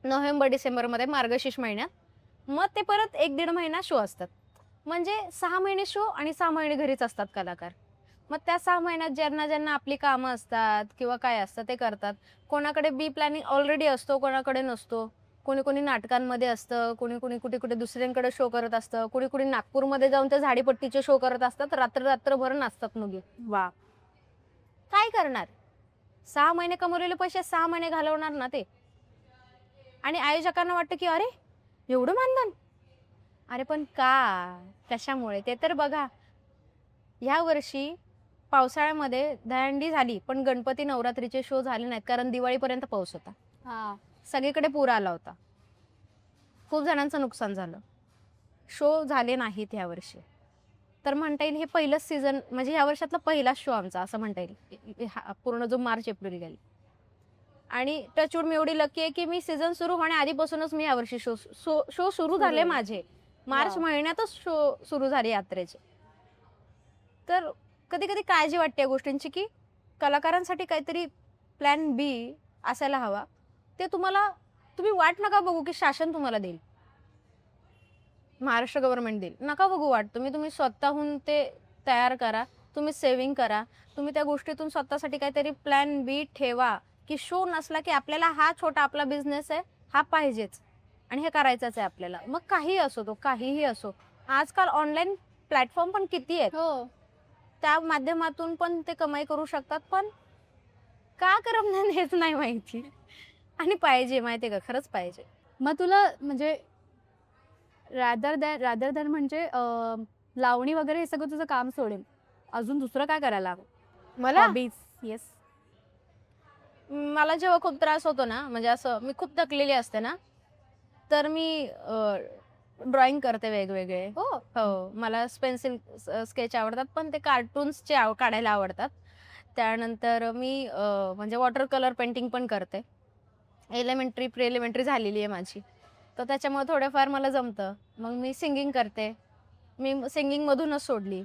नोव्हेंबर डिसेंबरमध्ये, मार्गशीर्ष महिन्यात. मग ते परत 1-1.5 महिना शो असतात. म्हणजे 6 महिने शो आणि 6 महिने घरीच असतात कलाकार. मग त्या 6 महिन्यात ज्यांना ज्यांना आपली कामं असतात किंवा काय असतं ते करतात. कोणाकडे बी प्लॅनिंग ऑलरेडी असतो, कोणाकडे नसतो. कोणी कोणी नाटकांमध्ये असतं, कोणी कोणी कुठे कुठे दुसऱ्यांकडे शो करत असतं, कोणी कोणी नागपूरमध्ये जाऊन त्या झाडीपट्टीचे शो करत असतात, रात्रभर नाचतात मुली. वा, काय करणार? 6 महिने कमवलेले पैसे 6 महिने घालवणार ना ते. आणि आयोजकांना वाटतं की अरे एवढं मानधन, अरे पण का, कशामुळे ते तर बघा. ह्या वर्षी पावसाळ्यामध्ये दहीहंडी झाली पण गणपती नवरात्रीचे शो झाले नाहीत, कारण दिवाळीपर्यंत पाऊस होता. हा, सगळीकडे पूर आला होता, खूप जणांचं नुकसान झालं, शो झाले नाहीत ह्या वर्षी. तर म्हणता येईल हे पहिलंच सीझन, म्हणजे ह्या वर्षातला पहिलाच शो आमचा असं म्हणता येईल, पूर्ण जो मार्च एप्रिल गेली. आणि टचवूड मी एवढी लकी आहे की मी सीझन सुरू होण्या आधीपासूनच मी यावर्षी शो सुरू झाले माझे. मार्च महिन्यातच शो सुरू झाले यात्रेचे. तर कधी कधी काळजी वाटते या गोष्टींची की कलाकारांसाठी काहीतरी प्लॅन बी असायला हवा. ते तुम्ही वाट नका बघू की शासन तुम्हाला देईल, महाराष्ट्र गव्हर्नमेंट देईल, नका बघू वाट. तुम्ही स्वतःहून ते तयार करा, तुम्ही सेव्हिंग करा, तुम्ही त्या गोष्टीतून स्वतःसाठी काहीतरी प्लॅन बी ठेवा की शो नसला की आपल्याला हा छोटा आपला बिझनेस आहे, हा पाहिजेच आणि हे करायचंच आहे आपल्याला. मग काही असो, तो काहीही असो. आजकाल ऑनलाईन प्लॅटफॉर्म पण किती आहेत, हो, त्या माध्यमातून पण ते कमाई करू शकतात. पण का करत नाही हेच नाही माहिती. आणि पाहिजे, माहिती आहे का, खरंच पाहिजे. मग तुला म्हणजे रादर दॅन म्हणजे लावणी वगैरे हे सगळं तुझं काम सोडेल, अजून दुसरं काय करायला हवं? मला हॉबीज. येस. मला जेव्हा खूप त्रास होतो ना, म्हणजे असं मी खूप थकलेली असते ना, तर मी ड्रॉइंग करते वेगवेगळे. हो, मला पेन्सिल स्केच आवडतात, पण ते कार्टून्सचे काढायला आवडतात. त्यानंतर मी म्हणजे वॉटर कलर पेंटिंग पण करते. एलिमेंटरी प्री एलिमेंटरी झालेली आहे माझी, तर त्याच्यामुळे थोडंफार मला जमतं. मग मी सिंगिंग करते, मी सिंगिंगमधूनच सोडली.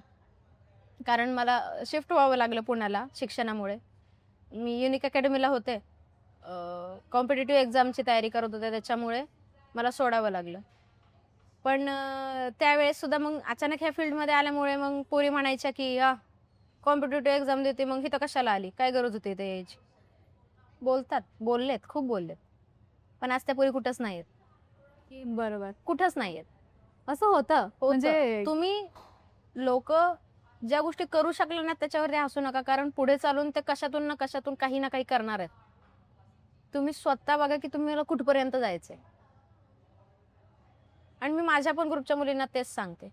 कारण मला शिफ्ट व्हावं लागलं पुण्याला शिक्षणामुळे. मी युनिक अकॅडमीला होते. कॉम्पिटिटिव्ह एक्झामची तयारी करत होते, त्याच्यामुळे मला सोडावं लागलं. पण त्यावेळेस सुद्धा मग अचानक ह्या फील्डमध्ये आल्यामुळे मग पोरी म्हणायच्या की कॉम्पिटिटिव्ह एक्झाम देते, मग इथं कशाला आली, काय गरज होती इथे यायची. बोललेत, खूप बोललेत. पण आज त्या पोरी कुठंच नाही आहेत, बरोबर. कुठंच नाही आहेत. असं होतं म्हणजे तुम्ही लोक ज्या गोष्टी करू शकले ना त्याच्यावरती हसू नका, कारण पुढे चालून ते कशातून ना कशातून काही ना काही करणार आहेत. तुम्ही स्वतः बघा की तुम्हाला कुठपर्यंत जायचंय. आणि मी माझ्या पण ग्रुपच्या मुलींना तेच सांगते,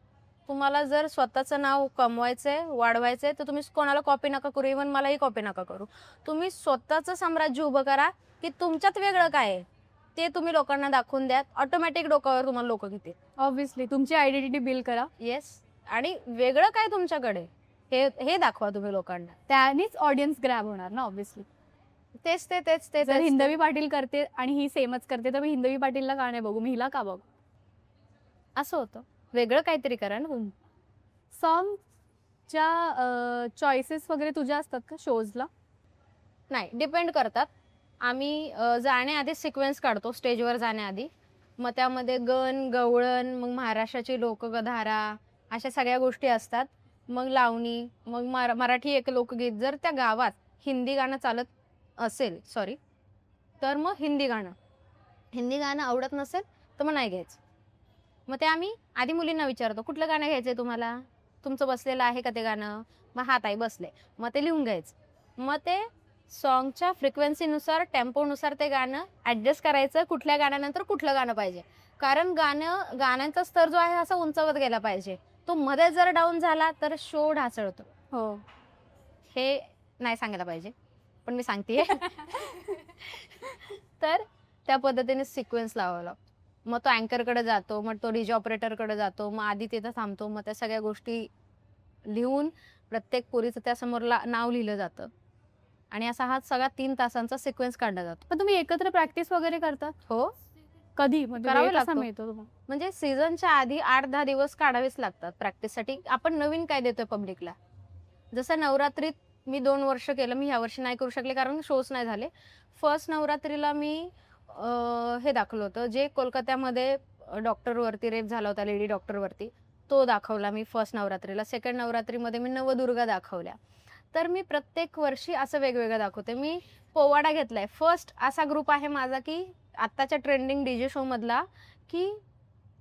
तुम्हाला जर स्वतःचं नाव कमवायचंय, वाढवायचंय, तर तुम्ही कोणाला कॉपी नका करू, इव्हन मलाही कॉपी नका करू. तुम्ही स्वतःचं साम्राज्य उभं करा की तुमच्यात वेगळं काय आहे ते तुम्ही लोकांना दाखवून द्या. ऑटोमॅटिक डोक्यावर तुम्हाला लोक घेतील. ऑब्व्हियसली तुमची आयडेंटिटी बिल्ड करा. येस. आणि वेगळं काय तुमच्याकडे हे दाखवा तुम्ही लोकांना. त्यानेच ऑडियन्स ग्रॅब होणार ना ऑब्व्हियसली. तेच जर हिंदवी पाटील करते आणि ही सेमच करते तर मी हिंदवी पाटीलला का नाही बघू, मी हिला का बघू, असं होतं. वेगळं काहीतरी करा ना तुम्ही. सॉन्गच्या चॉईसेस वगैरे तुझ्या असतात का शोजला? नाही, डिपेंड करतात. आम्ही जाण्याआधी सिक्वेन्स काढतो स्टेजवर जाण्याआधी. मग त्यामध्ये गण, गवळण, मग महाराष्ट्राची लोकधारा, अशा सगळ्या गोष्टी असतात. मग लावणी, मग मराठी एक लोकगीत. जर त्या गावात हिंदी गाणं चालत असेल, तर मग हिंदी गाणं आवडत नसेल तर मग नाही घ्यायचं. मग ते आम्ही आधी मुलींना विचारतो, कुठलं गाणं घ्यायचंय तुम्हाला, तुमचं बसलेलं आहे का ते गाणं. मग हा ताई बसले, मग ते लिहून घ्यायचं. मग ते सॉन्गच्या फ्रिक्वेन्सीनुसार, टेम्पोनुसार ते गाणं ॲडजस्ट करायचं, कुठल्या गाण्यानंतर कुठलं गाणं पाहिजे. कारण गाण्यांचा स्तर जो आहे असा उंचावत गेला पाहिजे. तो मध्ये जर डाऊन झाला तर शो ढासळतो. हो. हे नाही सांगायला पाहिजे, पण मी सांगते. तर त्या पद्धतीने सिक्वेन्स लावावा लागतो. मग तो अँकरकडे जातो, मग तो डीजे ऑपरेटरकडे जातो, मग आधी तिथं थांबतो, मग त्या सगळ्या गोष्टी लिहून प्रत्येक पोरीचं त्यासमोर नाव लिहिलं जातं. आणि असा हा सगळा 3 तासांचा सिक्वेन्स काढला जातो. पण तुम्ही एकत्र प्रॅक्टिस वगैरे करता? हो. कधी म्हणजे करावं वेळ कसा लागतो. मिळतो तुम्हाला? म्हणजे सीझनच्या आधी 8-10 दिवस काढावेच लागतात प्रॅक्टिससाठी. आपण नवीन काय देतोय पब्लिकला. जसं नवरात्रीत मी 2 वर्ष केलं, मी ह्या वर्षी नाही करू शकले कारण शोज नाही झाले. फर्स्ट नवरात्रीला मी हे दाखवलं होतं, जे कोलकात्यामध्ये डॉक्टरवरती रेप झाला होता, लेडी डॉक्टरवरती, तो दाखवला मी फर्स्ट नवरात्रीला. सेकंड नवरात्रीमध्ये मी नवदुर्गा दाखवल्या. तर मी प्रत्येक वर्षी असं वेगवेगळं दाखवते. मी पोवाडा घेतलाय. फर्स्ट असा ग्रुप आहे माझा की आत्ताच्या ट्रेंडिंग डीजे शो मधला, की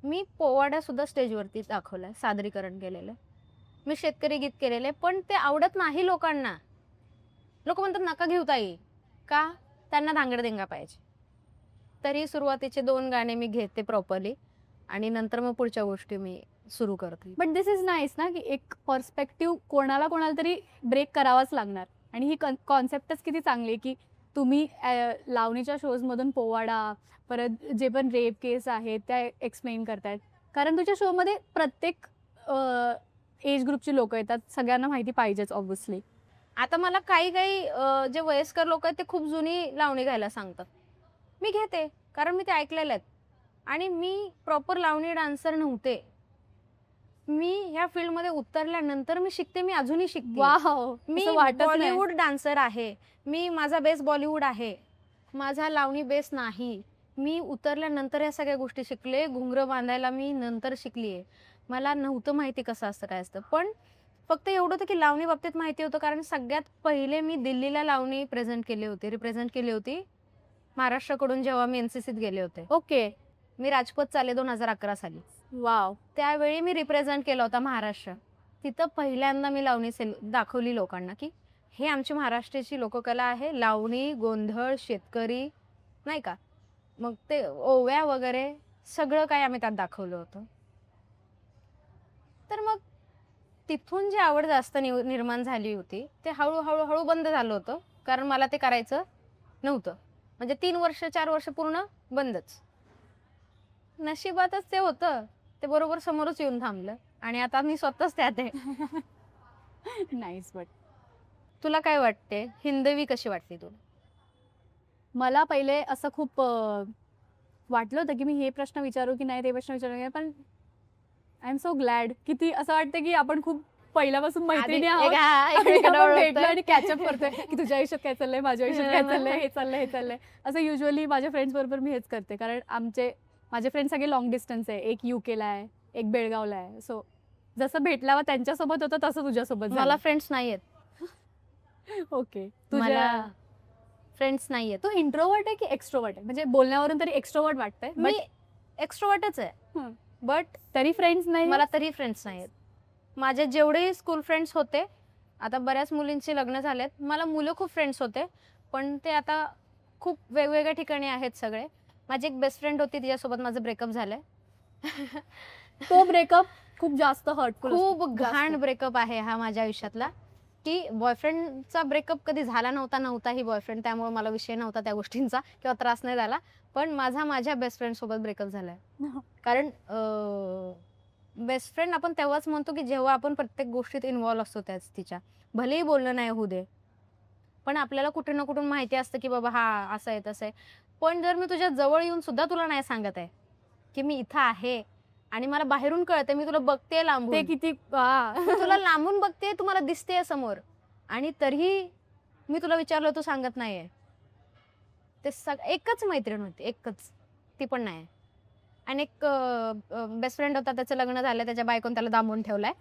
मी पोवाडा सुद्धा स्टेजवरती दाखवलाय, सादरीकरण केलेलं. मी शेतकरी गीत केलेले, पण ते आवडत नाही लोकांना. लोक म्हणतात नका घेऊ ताई, का त्यांना धांगडधिंगा पाहिजे. तरी सुरुवातीचे 2 गाणे मी घेते प्रॉपरली आणि नंतर मग पुढच्या गोष्टी मी सुरू करते. बट दिस इज नाईस ना, की एक पर्स्पेक्टिव्ह कोणाला तरी ब्रेक करावाच लागणार. आणि ही कॉन्सेप्टच किती चांगली आहे की तुम्ही लावणीच्या शोजमधून पोवाडा, परत जे पण रेप केस आहेत त्या एक्सप्लेन करतायत. कारण तुझ्या शोमध्ये प्रत्येक एज ग्रुपची लोक येतात, सगळ्यांना माहिती पाहिजेच ऑब्व्हियसली. आता मला काही जे वयस्कर लोक आहेत ते खूप जुनी लावणी घ्यायला सांगतात. मी घेते, कारण मी ते ऐकलेलं आहेत. आणि मी प्रॉपर लावणी डान्सर नव्हते. मी ह्या फील्डमध्ये उतरल्यानंतर मी शिकते, मी अजूनही शिकते. वाव, मी बॉलिवूड डान्सर आहे. माझा बेस बॉलिवूड आहे, माझा लावणी बेस नाही. मी उतरल्यानंतर या सगळ्या गोष्टी शिकले. घुंगरं बांधायला मी नंतर शिकलीये. मला नव्हतं माहिती कसं असतं, काय असतं. पण फक्त एवढं होतं की लावणी बाबतीत माहिती होतं, कारण सगळ्यात पहिले मी दिल्लीला लावणी रिप्रेझेंट केली होती महाराष्ट्राकडून, जेव्हा मी NCCत गेले होते. ओके. मी राजपथ चाले 2011 साली. वाव. त्यावेळी मी रिप्रेझेंट केला होता महाराष्ट्र. तिथं पहिल्यांदा मी लावणी दाखवली लोकांना की हे आमची महाराष्ट्राची लोककला आहे. लावणी, गोंधळ, शेतकरी, नाही का, मग ते ओव्या वगैरे सगळं काही आम्ही त्यात दाखवलं होतं. तर मग तिथून जी आवड जास्त निर्माण झाली होती ते हळूहळू बंद झालं होतं, कारण मला ते करायचं नव्हतं. म्हणजे 3 वर्ष 4 वर्ष पूर्ण बंदच. नशिबातच ते होतं, ते बरोबर समोरच येऊन थांबलं आणि आता मी स्वतःच त्यात आहे. नाईस. बट तुला काय वाटते, हिंदवी कशी वाटते तुला? मला पहिले असं खूप वाटलं होतं की मी हे प्रश्न विचारू की नाही, ते प्रश्न विचारू की, पण आय एम सो ग्लॅड. किती असं वाटतं की आपण खूप पहिल्यापासून मैत्रिणी आधी आहोत एक- हा, आणि एकमेकांना आपण ओळखतोय. भेटलो आणि कॅचअप करतोय की तुझ्या आयुष्यात काय चाललंय, माझ्या आयुष्यात काय चाललंय, हे चाललंय, हे चाललंय, हे चाललंय. असं युजली माझ्या फ्रेंड्स बरोबर मी हेच करते, कारण माझे फ्रेंड्स सगळे लॉंग डिस्टन्स आहे. एक युकेला आहे, एक बेळगावला आहे. सो जसं भेटल्यावर त्यांच्यासोबत होतं तसं तुझ्यासोबत मला फ्रेंड्स नाहीयेत. ओके. मला तुझ्या फ्रेंड्स नाहीयेत. तू इंट्रोवर्ट आहे की एक्स्ट्रोवर्ट आहे? म्हणजे बोलण्यावरून तरी एक्स्ट्रोवर्ट वाटतंय, मी but एक्स्ट्रोवर्टच आहे, हं. बट तरी फ्रेंड्स नाही. मला तरी फ्रेंड्स नाहीयेत. माझे जेवढे स्कूल फ्रेंड्स होते, आता बऱ्याच मुलींची लग्न झालेत. मला मुलं खूप फ्रेंड्स होते, पण ते आता खूप वेगवेगळ्या ठिकाणी आहेत सगळे. माझी एक बेस्ट फ्रेंड होती, तिच्यासोबत माझं ब्रेकअप झालंय. तो ब्रेकअप खूप जास्त हर्टफुल, खूप घाण ब्रेकअप आहे हा माझ्या आयुष्यातला, की बॉयफ्रेंडचा ब्रेकअप कधी झाला नव्हताही बॉयफ्रेंड, त्यामुळे मला विषय नव्हता त्या गोष्टींचा किंवा त्रास नाही झाला. पण माझ्या बेस्ट फ्रेंड सोबत ब्रेकअप झालाय. कारण बेस्ट फ्रेंड आपण तेव्हाच म्हणतो की जेव्हा आपण प्रत्येक गोष्टीत इन्व्हॉल्व असतो त्याच तिच्या, भलेही बोलणं नाही होऊ दे, पण आपल्याला कुठे ना कुठून माहिती असतं की बाबा हा असं आहे तसं आहे. पण जर मी तुझ्या जवळ येऊन सुद्धा तुला नाही सांगत आहे की मी इथं आहे आणि मला बाहेरून कळते, मी तुला बघते ते लांबून, किती मी तुला लांबून बघते, तुम्हाला दिसते समोर, आणि तरीही मी तुला विचारलं तू सांगत नाहीये. ते एकच मैत्रीण होती, एकच, ती पण नाही. आणि एक बेस्ट फ्रेंड होता, त्याचं लग्न झालं, त्याच्या बायकोने त्याला दांबून ठेवलाय.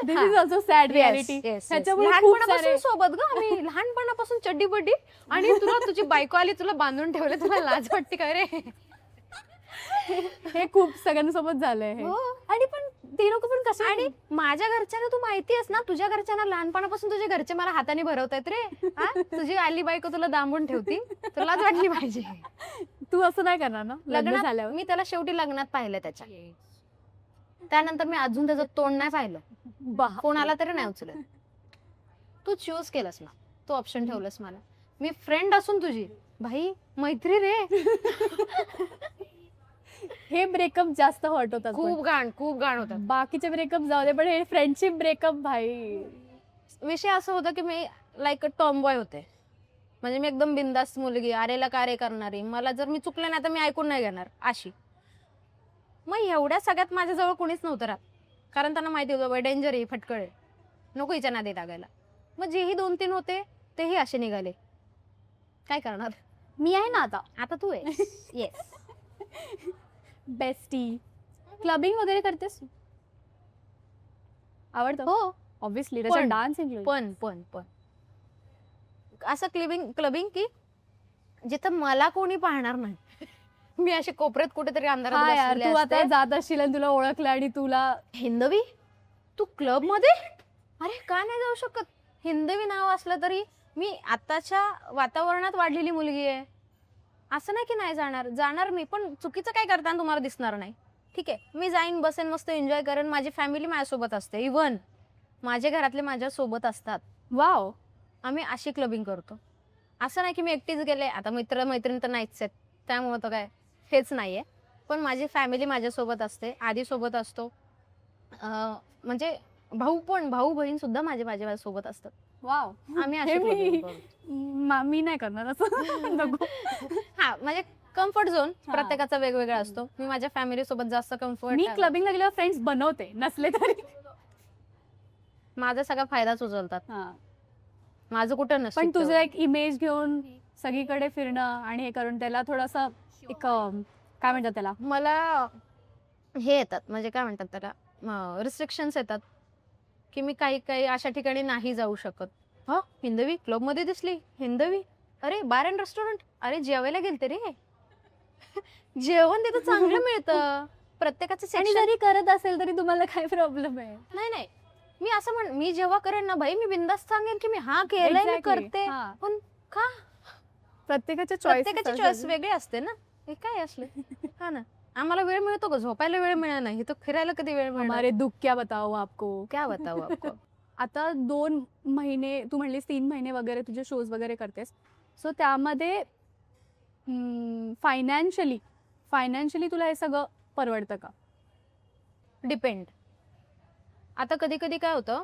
दिस इज ऑल्सो सॅड रियालिटी. त्याच्यामुळे खूप लहानपणापासून सारे सोबत ग आम्ही, लहानपणापासून चड्डी बड्डी, आणि तुला तुझी बायको आली, तुला बांधून ठेवलं, तुला लाज वाटते काय रे? हे खूप सगळ्यांसोबत झालंय हे. हो. आणि पण ते लोक पण कसे, आणि माझ्या घरच्यांना तू माहिती आहेस ना, तुझ्या घरच्यांना लहानपणापासून तुझे घरचे मला हाताने भरवतायत रे. हा? तुझी आली बायको तुला दांबून ठेवती, तुलाच वाटली पाहिजे. तू असं नाही करणार ना लग्न लग्नात झाल्यावर? मी त्याला शेवटी लग्नात पाहिलं त्याच्या, त्यानंतर मी अजून त्याचं तोंड नाही पाहिलं, फोन आला तरी नाही उचलत. तू चूज केलंस ना, तू ऑप्शन ठेवलंस मला, मी फ्रेंड असून तुझी भाई मैत्री रे. हे ब्रेकअप जास्त हर्ट होतात पण. खूप घाण होतात. बाकीचे ब्रेकअप जाऊ दे, पण हे फ्रेंडशिप ब्रेकअप भाई. विषय असं होता की मी लाईक अ टॉम बॉय होते, म्हणजे मी एकदम बिंदास मुलगी, आरेला कार्य करणारी, मला जर मी चुकलं नाही तर मी ऐकून नाही घेणार अशी. मग एवढ्या सगळ्यात माझ्याजवळ कोणीच नव्हतं राहत, कारण त्यांना माहिती होतं बाबा डेंजर आहे, फटकळ आहे, नको हिच्या नादी लागायला. मग जेही 2-3 होते तेही असे निघाले. काय करणार, मी आहे ना आता. आता तू आहे. येस. बेस्टी. क्लबिंग वगैरे करतेस? आवडतं हो, ऑब्व्हियसली, पण- डान्स इन्क्लूड. पण असं क्लबिंग की जिथं मला कोणी पाहणार नाही. मी अशी कोपऱ्यात कुठेतरी अंधारात हा यार, बसलेले तू आता असते. जात असशील आणि तुला ओळखलं आणि तुला हिंदवी, तू क्लब मध्ये, अरे का नाही जाऊ शकत? हिंदवी नाव असलं तरी मी आताच्या वातावरणात वाढलेली मुलगी आहे, असं नाही की नाही जाणार मी, पण चुकीचं काय करताना तुम्हाला दिसणार नाही. ठीक आहे, मी जाईन, बसेन, मस्त एन्जॉय करेन, माझी फॅमिली माझ्यासोबत असते, इव्हन माझे घरातले माझ्यासोबत असतात. वाव. आम्ही अशी क्लबिंग करतो. असं नाही की मी एकटीच गेले, आता मित्र मैत्रीण तर नाहीच आहेत, त्यामुळं तर काय हेच नाही आहे. पण माझी फॅमिली माझ्यासोबत असते, आधी सोबत असतो, म्हणजे भाऊ बहीण सुद्धा माझ्यासोबत असतात. वाव. आम्ही हे अशी clubbing मी करतो. मी नाही करणार असं. नको. हा, म्हणजे कम्फर्ट झोन हा. प्रत्येकाचा वेगवेगळा असतो. मी माझ्या फॅमिली सोबत जास्त मी कम्फर्ट, क्लबिंगला गेल्यावर फ्रेंड्स बनवते, नसले तरी. माझा सगळा फायदाच उचलतात, हा. माझं कुठं नसतं. पण तुझं एक इमेज घेऊन सगळीकडे फिरणं आणि हे करून त्याला थोडंसं एक काय म्हणतात त्याला, मला हे येतात, म्हणजे काय म्हणतात त्याला, रिस्ट्रिक्शन्स येतात की मी काही अशा ठिकाणी नाही जाऊ शकत. हा, हिंदवी क्लब मध्ये दिसली, हिंदवी, अरे बार अँड रेस्टॉरंट, अरे जेवायला गेलते रे. जेवण तिथं चांगलं मिळतं, प्रत्येकाचं आणि सेक्शन. जरी करत असेल तरी तुम्हाला काय प्रॉब्लेम आहे? नाही, मी असं मी जेव्हा करेन ना भाई, मी बिंदास्त सांगेन की मी हा केलंय, मी Exactly. करते. हा. पण का? प्रत्येकाची प्रत्येकाची चॉईस वेगळी असते ना, हे काय असले. हा ना, आम्हाला वेळ मिळतो का झोपायला? वेळ मिळणार नाही, तर फिरायला कधी वेळ मिळणार? हमारे दुःख क्या बताओ आपको. क्या बताओ आपको. आता 2 महिने तू म्हणलीस 3 महिने वगैरे तुझे शोज वगैरे करतेस, सो त्यामध्ये फायनान्शियली तुला हे सगळं परवडतं का? डिपेंड. आता कधी कधी काय होतं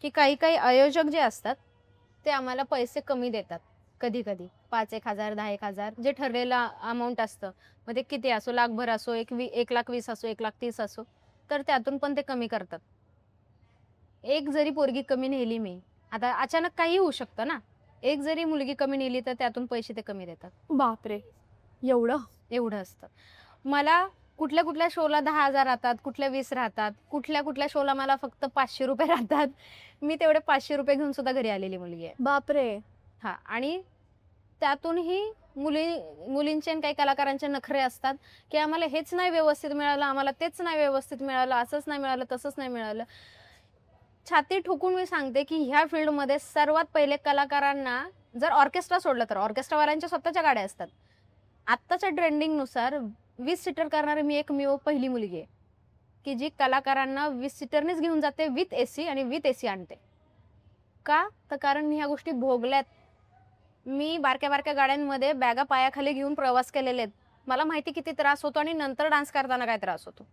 की काही आयोजक जे असतात ते आम्हाला पैसे कमी देतात. कधी 5,000, 10,000 जे ठरलेलं अमाऊंट असतं, मग ते किती असो, लाखभर असो, 1,20,000 असो, 1,30,000 असो, तर त्यातून पण ते कमी करतात. एक जरी पोरगी कमी नेली मी, आता अचानक काही होऊ शकतं ना, एक जरी मुलगी कमी नेली तर त्यातून पैसे ते कमी देतात. बापरे, एवढं? एवढं असतं. मला कुठल्या कुठल्या शोला 10,000 राहतात, कुठल्या 20 राहतात, कुठल्या कुठल्या शोला मला फक्त ₹500 राहतात. मी तेवढे ₹500 घेऊन सुद्धा घरी आलेली मुलगी आहे. बापरे. हां, आणि त्यातूनही मुलींचे आणि काही कलाकारांचे नखरे असतात, की आम्हाला हेच नाही व्यवस्थित मिळालं, आम्हाला तेच नाही व्यवस्थित मिळालं, असंच नाही मिळालं, तसंच नाही मिळालं. छाती ठोकून मी सांगते, की ह्या फील्डमध्ये सर्वात पहिले कलाकारांना जर ऑर्केस्ट्रा सोडलं तर ऑर्केस्ट्रावाल्यांच्या स्वतःच्या गाड्या असतात. आत्ताच्या ट्रेंडिंगनुसार 20 सीटर करणारी मी एकमेव पहिली मुलगी आहे, की जी कलाकारांना 20 सीटरनेच घेऊन जाते विथ एसी आणि विथ एसी आणते. का? तर कारण मी ह्या गोष्टी भोगल्यात. मी बारक्या-बारक्या गाड्यांमध्ये बॅगा पायाखाली घेऊन प्रवास केलेले आहेत. मला माहिती किती त्रास होतो आणि नंतर डान्स करताना काय त्रास होतो.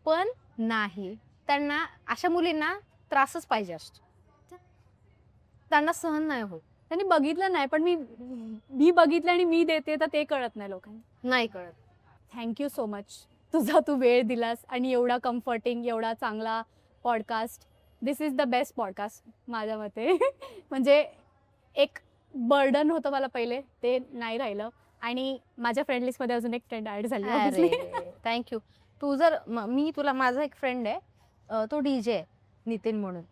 पण नाही, त्यांना अशा मुलींना त्रासच पाहिजे असतो. त्यांना सहन नाही होत. त्यांनी बघितलं नाही, पण मी बघितलं आणि मी देते तर ते कळत नाही लोकांना. नाही कळत. Thank you so much. तुझा तू वेळ दिलास आणि एवढा कम्फर्टिंग, एवढा चांगला podcast. This is the best podcast माझ्या मते. म्हणजे एक बर्डन होतं मला पहिले, ते नाही राहिलं आणि माझ्या फ्रेंड लिस्टमध्ये अजून एक फ्रेंड ॲड झाली obviously. अरे थँक्यू. तू जर मी तुला माझा एक फ्रेंड आहे, तो डीजे आहे नितीन म्हणून.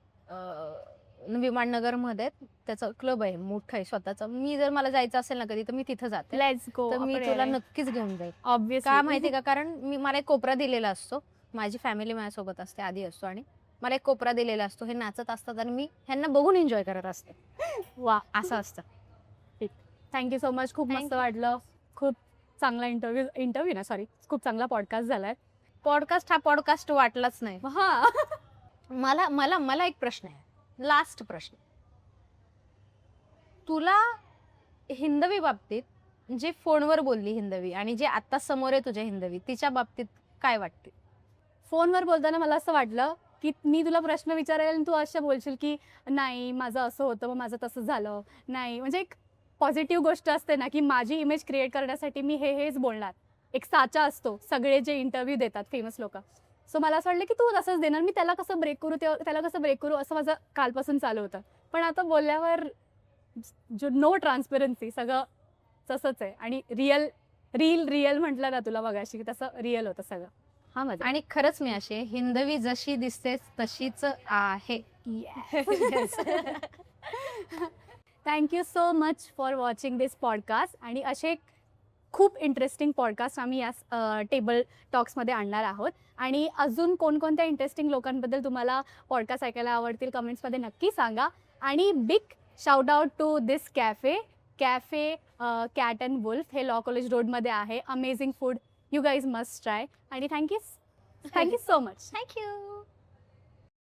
विमाननगरमध्ये त्याचा क्लब आहे, मोठा आहे स्वतःचा. मी जर मला जायचं असेल ना कधी तर मी तिथं जाते. Let's go. तर मी तुला नक्कीच घेऊन जाईल. ऑब्विसली. का माहिती का? कारण मला एक कोपरा दिलेला असतो. माझी फॅमिली माझ्यासोबत असते, आधी असतो आणि मला एक कोपरा दिलेला असतो. हे नाचत असतात आणि मी ह्यांना बघून एन्जॉय करत असते. वा, असं असतं. Thank you so much. खूप Thank मस्त you. वाटलं. खूप चांगला इंटरव्ह्यू ना सॉरी, खूप चांगला पॉडकास्ट झालाय. पॉडकास्ट हा पॉडकास्ट वाटलाच नाही. हा. मला मला मला एक प्रश्न आहे, लास्ट प्रश्न. तुला हिंदवी बाबतीत, जे फोनवर बोलली हिंदवी आणि जे आता समोर आहे तुझ्या हिंदवी, तिच्या बाबतीत काय वाटते? फोनवर बोलताना मला असं वाटलं की मी तुला प्रश्न विचारेल आणि तू असं बोलशील की नाही माझं असं होतं मग माझं तसं झालं नाही. म्हणजे एक पॉझिटिव्ह गोष्ट असते ना की माझी इमेज क्रिएट करण्यासाठी मी हेच बोलणार. एक साचा असतो सगळे जे इंटरव्ह्यू देतात फेमस लोक. सो मला असं वाटलं की तू तसंच देणार. मी त्याला कसं ब्रेक करू त्याला कसं ब्रेक करू असं माझं कालपासून चालू होतं. पण आता बोलल्यावर जो नो ट्रान्सपरन्सी सगळं तसंच आहे आणि रिअल म्हटलं ना तुला बघाशी तसं रिअल होतं सगळं. हा माझा. आणि खरंच मी अशी आहे, हिंदवी जशी दिसतेस तशीच आहे. Thank you so much for watching this podcast. आणि असे खूप इंटरेस्टिंग पॉडकास्ट आम्ही या टेबल टॉक्समध्ये आणणार आहोत. आणि अजून कोणकोणत्या इंटरेस्टिंग लोकांबद्दल तुम्हाला पॉडकास्ट ऐकायला आवडतील कमेंट्समध्ये नक्की सांगा. आणि big shout out to this cafe Cat and Wolf. हे लॉ कॉलेज रोडमध्ये आहे. Amazing food. You guys must try. आणि थँक्यू सो मच. थँक्यू.